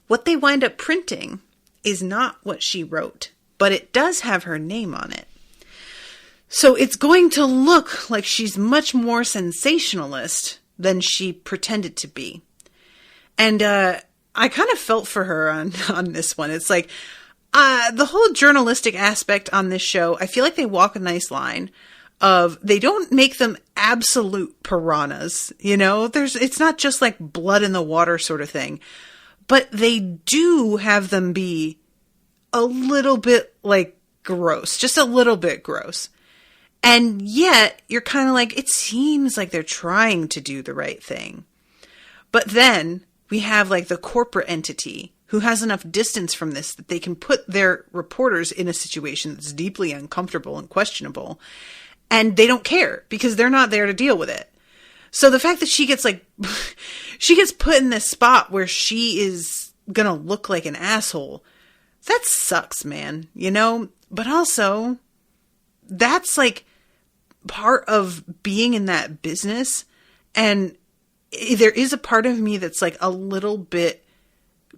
what they wind up printing is not what she wrote, but it does have her name on it. So it's going to look like she's much more sensationalist than she pretended to be. And I kind of felt for her on this one. It's like the whole journalistic aspect on this show, I feel like they walk a nice line of, they don't make them absolute piranhas, you know? It's not just like blood in the water sort of thing. But they do have them be a little bit, like, gross. Just a little bit gross. And yet, you're kind of like, it seems like they're trying to do the right thing. But then, we have, like, the corporate entity who has enough distance from this that they can put their reporters in a situation that's deeply uncomfortable and questionable, and they don't care because they're not there to deal with it. So the fact that she gets she gets put in this spot where she is gonna look like an asshole, that sucks, man, you know? But also, that's like part of being in that business. And there is a part of me that's like a little bit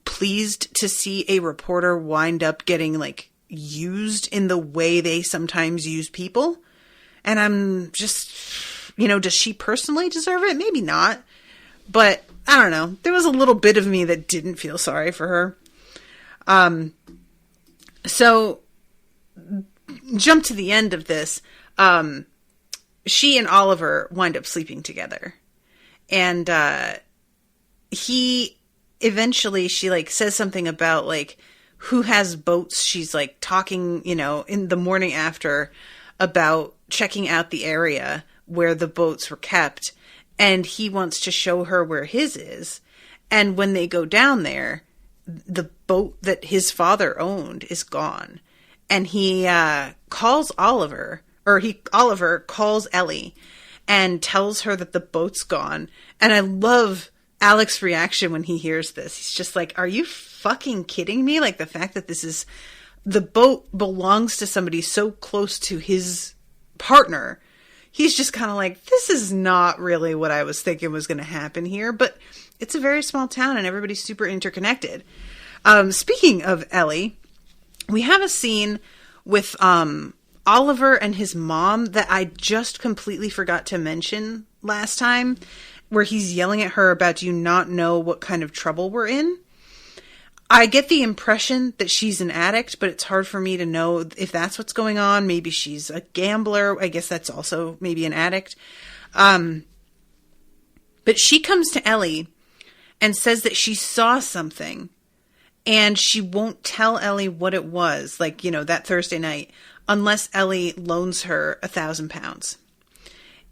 pleased to see a reporter wind up getting like used in the way they sometimes use people. And I'm just, you know, does she personally deserve it? Maybe not. But I don't know. There was a little bit of me that didn't feel sorry for her. So jump to the end of this. She and Oliver wind up sleeping together. And she like says something about like who has boats. She's like talking, you know, in the morning after about checking out the area where the boats were kept, and he wants to show her where his is. And when they go down there, the boat that his father owned is gone. And he calls Oliver, or Oliver calls Ellie and tells her that the boat's gone. And I love Alec's reaction when he hears this. He's just like, are you fucking kidding me? Like, the fact that the boat belongs to somebody so close to his partner. He's just kind of like, this is not really what I was thinking was going to happen here. But it's a very small town and everybody's super interconnected. Speaking of Ellie, we have a scene with Oliver and his mom that I just completely forgot to mention last time, where he's yelling at her about, do you not know what kind of trouble we're in? I get the impression that she's an addict, but it's hard for me to know if that's what's going on. Maybe she's a gambler. I guess that's also maybe an addict. But she comes to Ellie and says that she saw something, and she won't tell Ellie what it was, like, you know, that Thursday night, unless Ellie loans her £1,000.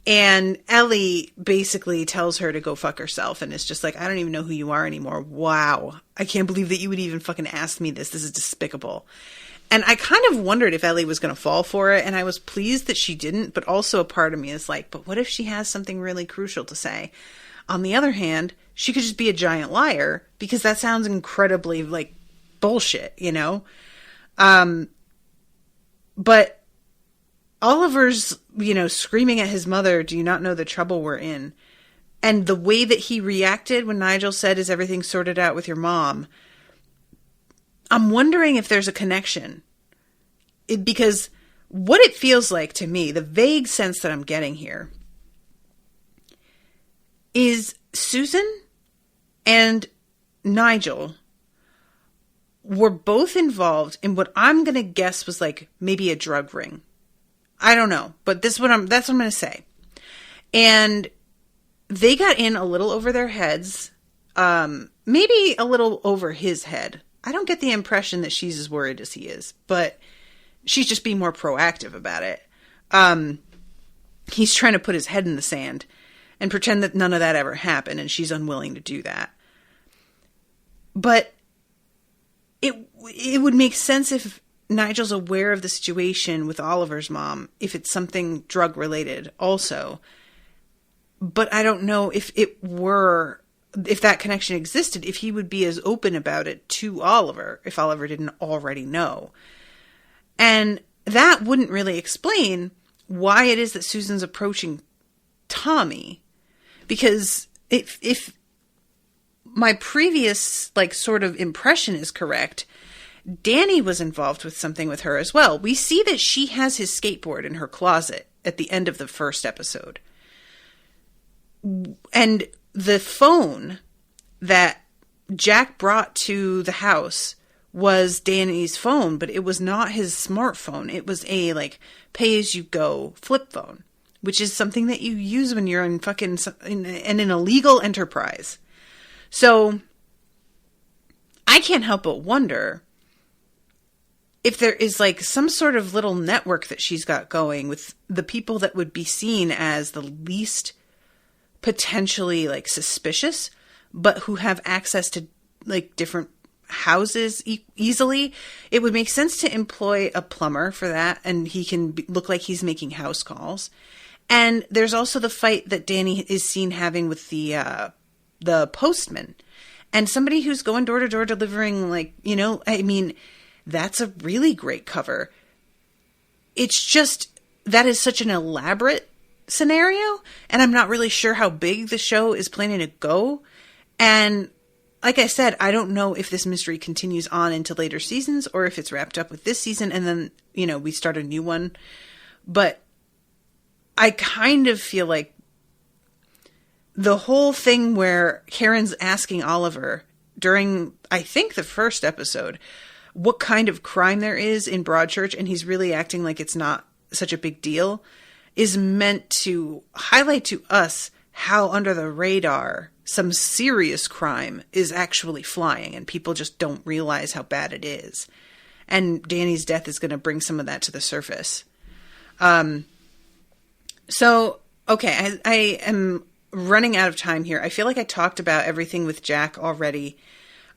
And Ellie basically tells her to go fuck herself, and it's just like, I don't even know who you are anymore. Wow. I can't believe that you would even fucking ask me this. This is despicable. And I kind of wondered if Ellie was going to fall for it, and I was pleased that she didn't, but also a part of me is like, but what if she has something really crucial to say? On the other hand, she could just be a giant liar, because that sounds incredibly, like, bullshit, you know? But Oliver's, you know, screaming at his mother, do you not know the trouble we're in? And the way that he reacted when Nigel said, is everything sorted out with your mom? I'm wondering if there's a connection. Because what it feels like to me, the vague sense that I'm getting here, is Susan and Nigel were both involved in what I'm going to guess was like maybe a drug ring. I don't know, but that's what I'm going to say. And they got in a little over their heads, maybe a little over his head. I don't get the impression that she's as worried as he is, but she's just being more proactive about it. He's trying to put his head in the sand and pretend that none of that ever happened, and she's unwilling to do that. But it would make sense if Nigel's aware of the situation with Oliver's mom, if it's something drug related also. But I don't know if that connection existed, if he would be as open about it to Oliver, if Oliver didn't already know. And that wouldn't really explain why it is that Susan's approaching Tommy. Because if my previous, like, sort of impression is correct, Danny was involved with something with her as well. We see that she has his skateboard in her closet at the end of the first episode. And the phone that Jack brought to the house was Danny's phone, but it was not his smartphone. It was a, like, pay-as-you-go flip phone, which is something that you use when you're in an illegal enterprise. So I can't help but wonder if there is like some sort of little network that she's got going with the people that would be seen as the least potentially like suspicious, but who have access to like different houses easily, it would make sense to employ a plumber for that, and he can look like he's making house calls. And there's also the fight that Danny is seen having with the postman, and somebody who's going door to door delivering, like, you know, I mean, that's a really great cover. It's just, that is such an elaborate scenario, and I'm not really sure how big the show is planning to go. And like I said, I don't know if this mystery continues on into later seasons or if it's wrapped up with this season and then, you know, we start a new one. But I kind of feel like the whole thing where Karen's asking Oliver during, I think, the first episode, what kind of crime there is in Broadchurch, and he's really acting like it's not such a big deal, is meant to highlight to us how under the radar some serious crime is actually flying, and people just don't realize how bad it is. And Danny's death is going to bring some of that to the surface. So, okay, I am running out of time here. I feel like I talked about everything with Jack already.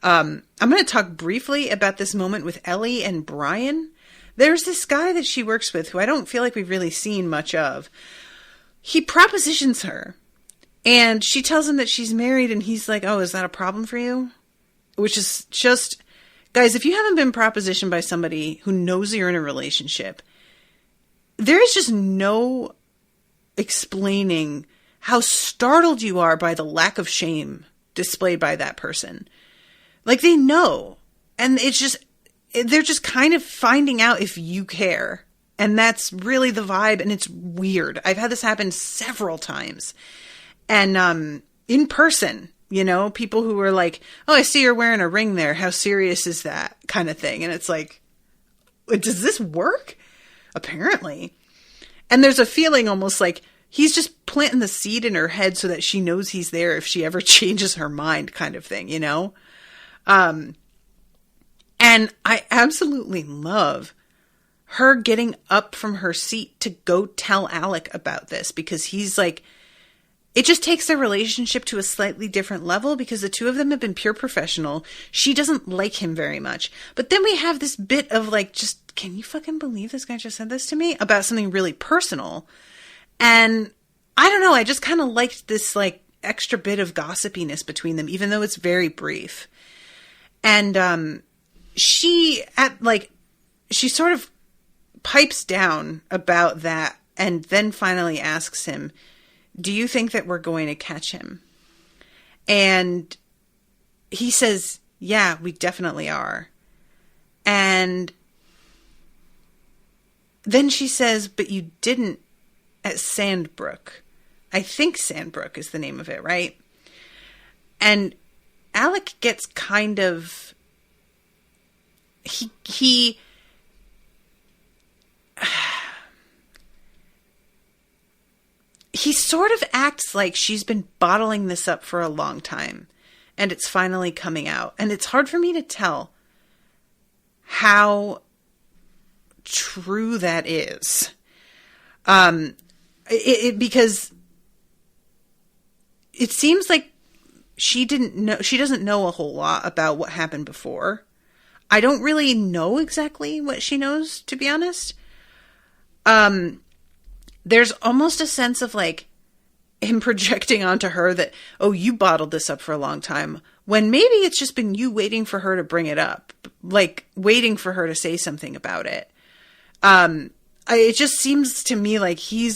I'm going to talk briefly about this moment with Ellie and Brian. There's this guy that she works with who I don't feel like we've really seen much of. He propositions her, and she tells him that she's married, and he's like, oh, is that a problem for you? Which is just, guys, if you haven't been propositioned by somebody who knows you're in a relationship, there is just no explaining how startled you are by the lack of shame displayed by that person. Like, they know, and it's just, they're just kind of finding out if you care. And that's really the vibe, and it's weird. I've had this happen several times. And in person, you know, people who were like, oh, I see you're wearing a ring there. How serious is that? Kind of thing. And it's like, does this work? Apparently. And there's a feeling almost like he's just planting the seed in her head so that she knows he's there if she ever changes her mind, kind of thing, you know? And I absolutely love her getting up from her seat to go tell Alec about this, because he's like, it just takes their relationship to a slightly different level because the two of them have been pure professional. She doesn't like him very much. But then we have this bit of like, just, can you fucking believe this guy just said this to me about something really personal? And I don't know, I just kind of liked this like extra bit of gossipiness between them, even though it's very brief. And she sort of pipes down about that and then finally asks him, do you think that we're going to catch him? And he says, yeah, we definitely are. And then she says, but you didn't at Sandbrook. I think Sandbrook is the name of it, right? And Alec gets kind of, he sort of acts like she's been bottling this up for a long time and it's finally coming out. And it's hard for me to tell how true that is. Because it seems like she doesn't know a whole lot about what happened before. I don't really know exactly what she knows, to be honest. There's almost a sense of like him projecting onto her that, oh, you bottled this up for a long time, when maybe it's just been you waiting for her to bring it up, like waiting for her to say something about it. It just seems to me like he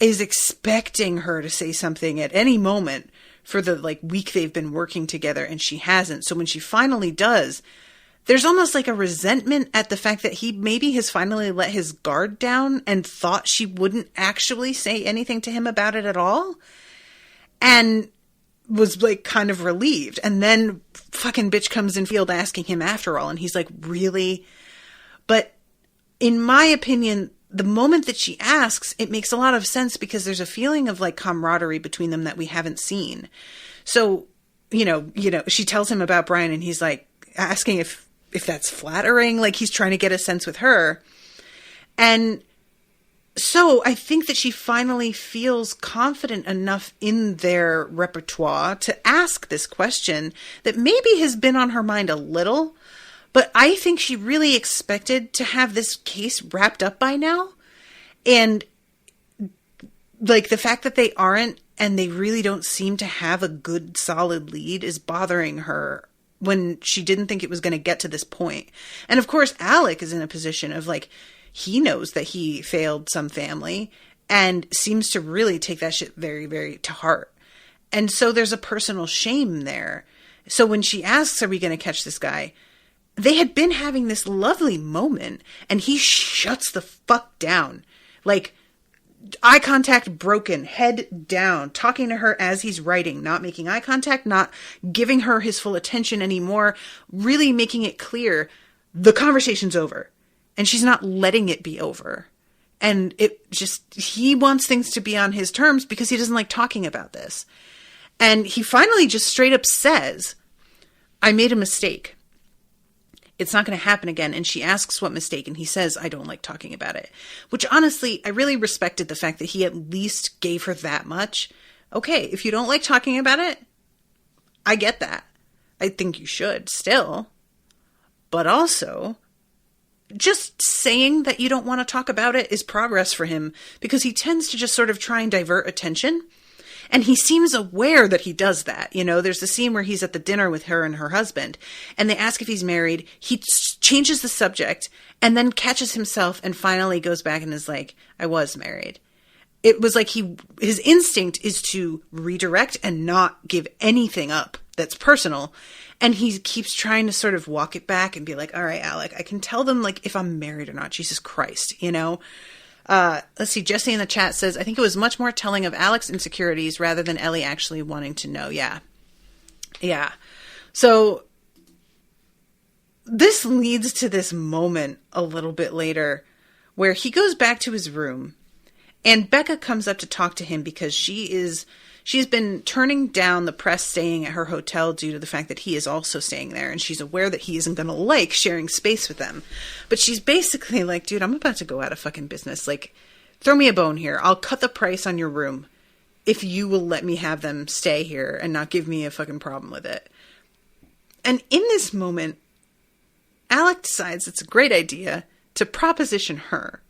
is expecting her to say something at any moment for the like week they've been working together, and she hasn't. So when she finally does, there's almost like a resentment at the fact that he maybe has finally let his guard down and thought she wouldn't actually say anything to him about it at all. And was like kind of relieved. And then fucking bitch comes in field asking him after all. And he's like, really? But in my opinion, the moment that she asks, it makes a lot of sense because there's a feeling of like camaraderie between them that we haven't seen. So, you know, she tells him about Brian and he's like asking if that's flattering, like he's trying to get a sense with her. And so I think that she finally feels confident enough in their repertoire to ask this question that maybe has been on her mind a little, but I think she really expected to have this case wrapped up by now. And like the fact that they aren't, and they really don't seem to have a good solid lead, is bothering her when she didn't think it was going to get to this point. And of course, Alec is in a position of like, he knows that he failed some family and seems to really take that shit very, very to heart. And so there's a personal shame there. So when she asks, are we going to catch this guy? They had been having this lovely moment and he shuts the fuck down. Like, eye contact broken, head down, talking to her as he's writing, not making eye contact, not giving her his full attention anymore, really making it clear the conversation's over. And she's not letting it be over. And it just, he wants things to be on his terms because he doesn't like talking about this. And he finally just straight up says, I made a mistake. It's not going to happen again. And she asks what mistake. And he says, I don't like talking about it. Which honestly, I really respected the fact that he at least gave her that much. Okay, if you don't like talking about it, I get that. I think you should still. But also, just saying that you don't want to talk about it is progress for him, because he tends to just sort of try and divert attention. And he seems aware that he does that. You know, there's the scene where he's at the dinner with her and her husband, and they ask if he's married. He changes the subject and then catches himself and finally goes back and is like, I was married. It was like his instinct is to redirect and not give anything up that's personal. And he keeps trying to sort of walk it back and be like, all right, Alec, I can tell them like if I'm married or not. Jesus Christ, you know? Let's see. Jesse in the chat says, I think it was much more telling of Alec's insecurities rather than Ellie actually wanting to know. Yeah. Yeah. So this leads to this moment a little bit later where he goes back to his room and Becca comes up to talk to him because she's been turning down the press staying at her hotel due to the fact that he is also staying there. And she's aware that he isn't going to like sharing space with them. But she's basically like, dude, I'm about to go out of fucking business. Like, throw me a bone here. I'll cut the price on your room if you will let me have them stay here and not give me a fucking problem with it. And in this moment, Alec decides it's a great idea to proposition her.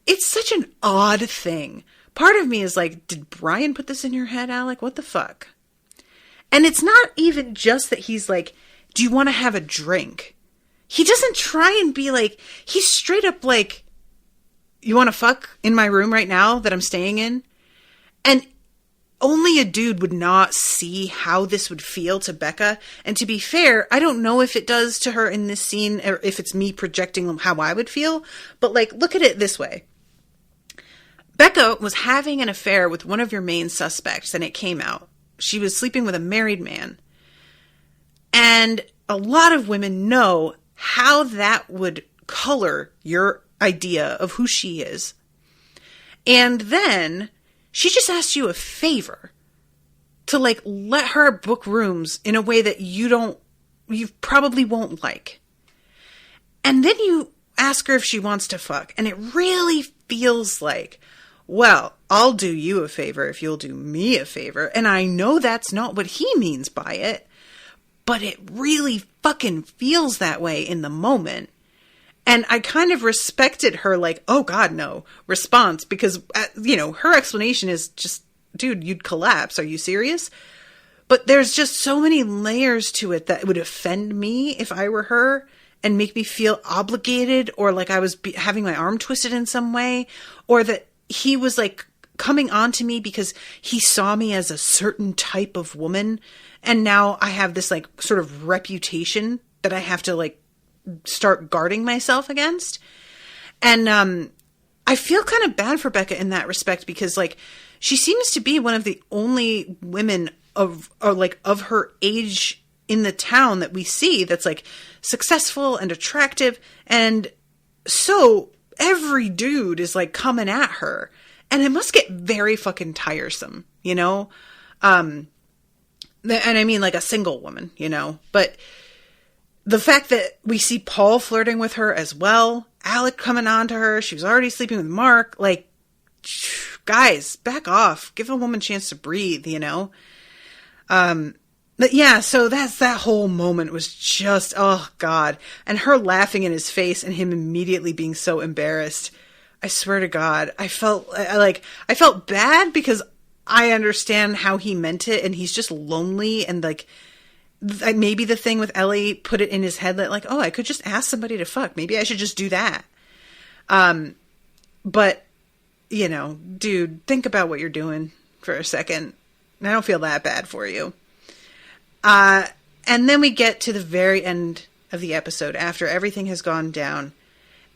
It's such an odd thing. Part of me is like, did Brian put this in your head, Alec? What the fuck? And it's not even just that he's like, do you want to have a drink? He doesn't try and be like, he's straight up like, you want to fuck in my room right now that I'm staying in? And only a dude would not see how this would feel to Becca. And to be fair, I don't know if it does to her in this scene or if it's me projecting how I would feel. But like, look at it this way. Becca was having an affair with one of your main suspects, and it came out. She was sleeping with a married man. And a lot of women know how that would color your idea of who she is. And then she just asked you a favor to like let her book rooms in a way that you probably won't like. And then you ask her if she wants to fuck. And it really feels like, well, I'll do you a favor if you'll do me a favor. And I know that's not what he means by it, but it really fucking feels that way in the moment. And I kind of respected her like, oh God, no response, because, you know, her explanation is just, dude, you'd collapse. Are you serious? But there's just so many layers to it that would offend me if I were her and make me feel obligated or like I was having my arm twisted in some way, or that he was like coming on to me because he saw me as a certain type of woman. And now I have this like sort of reputation that I have to like start guarding myself against. And I feel kind of bad for Becca in that respect, because like she seems to be one of the only women of her age in the town that we see that's like successful and attractive. And so every dude is like coming at her, and it must get very fucking tiresome, you know? And I mean like a single woman, you know, but the fact that we see Paul flirting with her as well, Alec coming on to her. She was already sleeping with Mark. Like, guys, back off. Give a woman a chance to breathe, you know? But yeah, so that whole moment was just, oh God. And her laughing in his face and him immediately being so embarrassed. I swear to God, I felt bad because I understand how he meant it, and he's just lonely, and like, maybe the thing with Ellie put it in his head that like, oh, I could just ask somebody to fuck. Maybe I should just do that. But you know, dude, think about what you're doing for a second. I don't feel that bad for you. And then we get to the very end of the episode after everything has gone down,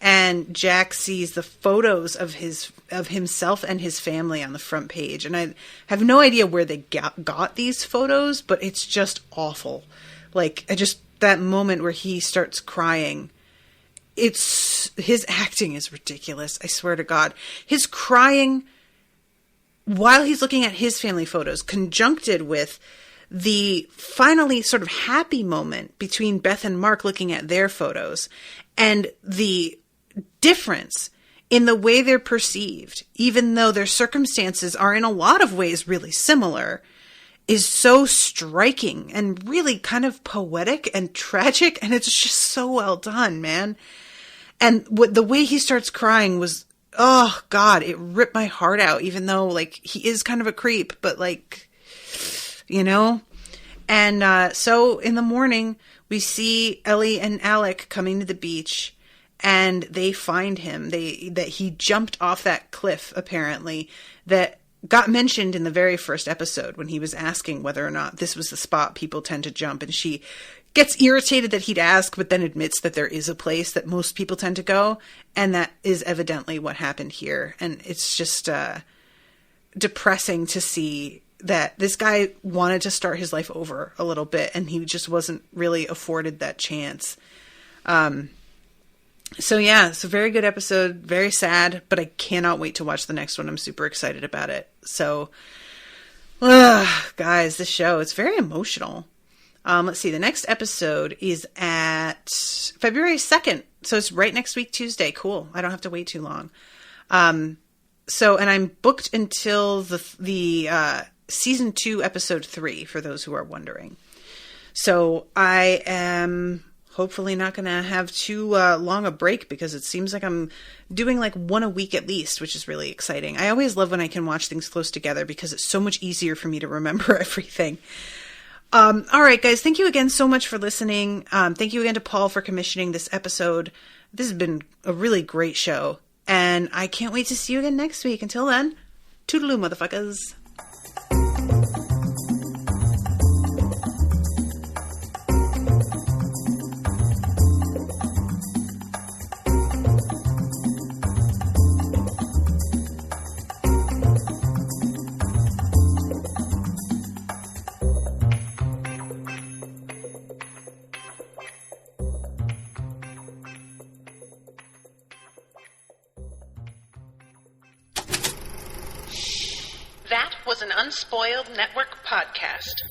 and Jack sees the photos of himself and his family on the front page. And I have no idea where they got these photos, but it's just awful. Like, that moment where he starts crying, his acting is ridiculous. I swear to God. His crying while he's looking at his family photos, conjuncted with the finally sort of happy moment between Beth and Mark looking at their photos, and the difference in the way they're perceived, even though their circumstances are in a lot of ways really similar, is so striking and really kind of poetic and tragic. And it's just so well done, man. And the way he starts crying was, oh God, it ripped my heart out, even though like he is kind of a creep, but like, you know? And so in the morning, we see Ellie and Alec coming to the beach, and they find him. That he jumped off that cliff, apparently, that got mentioned in the very first episode when he was asking whether or not this was the spot people tend to jump. And she gets irritated that he'd ask, but then admits that there is a place that most people tend to go. And that is evidently what happened here. And it's just depressing to see that this guy wanted to start his life over a little bit, and he just wasn't really afforded that chance. So yeah, it's a very good episode, very sad, but I cannot wait to watch the next one. I'm super excited about it. So, guys, this show, it's very emotional. Let's see, the next episode is at February 2nd. So it's right next week, Tuesday. Cool. I don't have to wait too long. So, and I'm booked until the season 2, episode 3, for those who are wondering. So I am hopefully not going to have too long a break, because it seems like I'm doing like one a week at least, which is really exciting. I always love when I can watch things close together, because it's so much easier for me to remember everything. All right, guys, thank you again so much for listening. Thank you again to Paul for commissioning this episode. This has been a really great show, and I can't wait to see you again next week. Until then, toodaloo, motherfuckers. That was an Unspoiled Network podcast.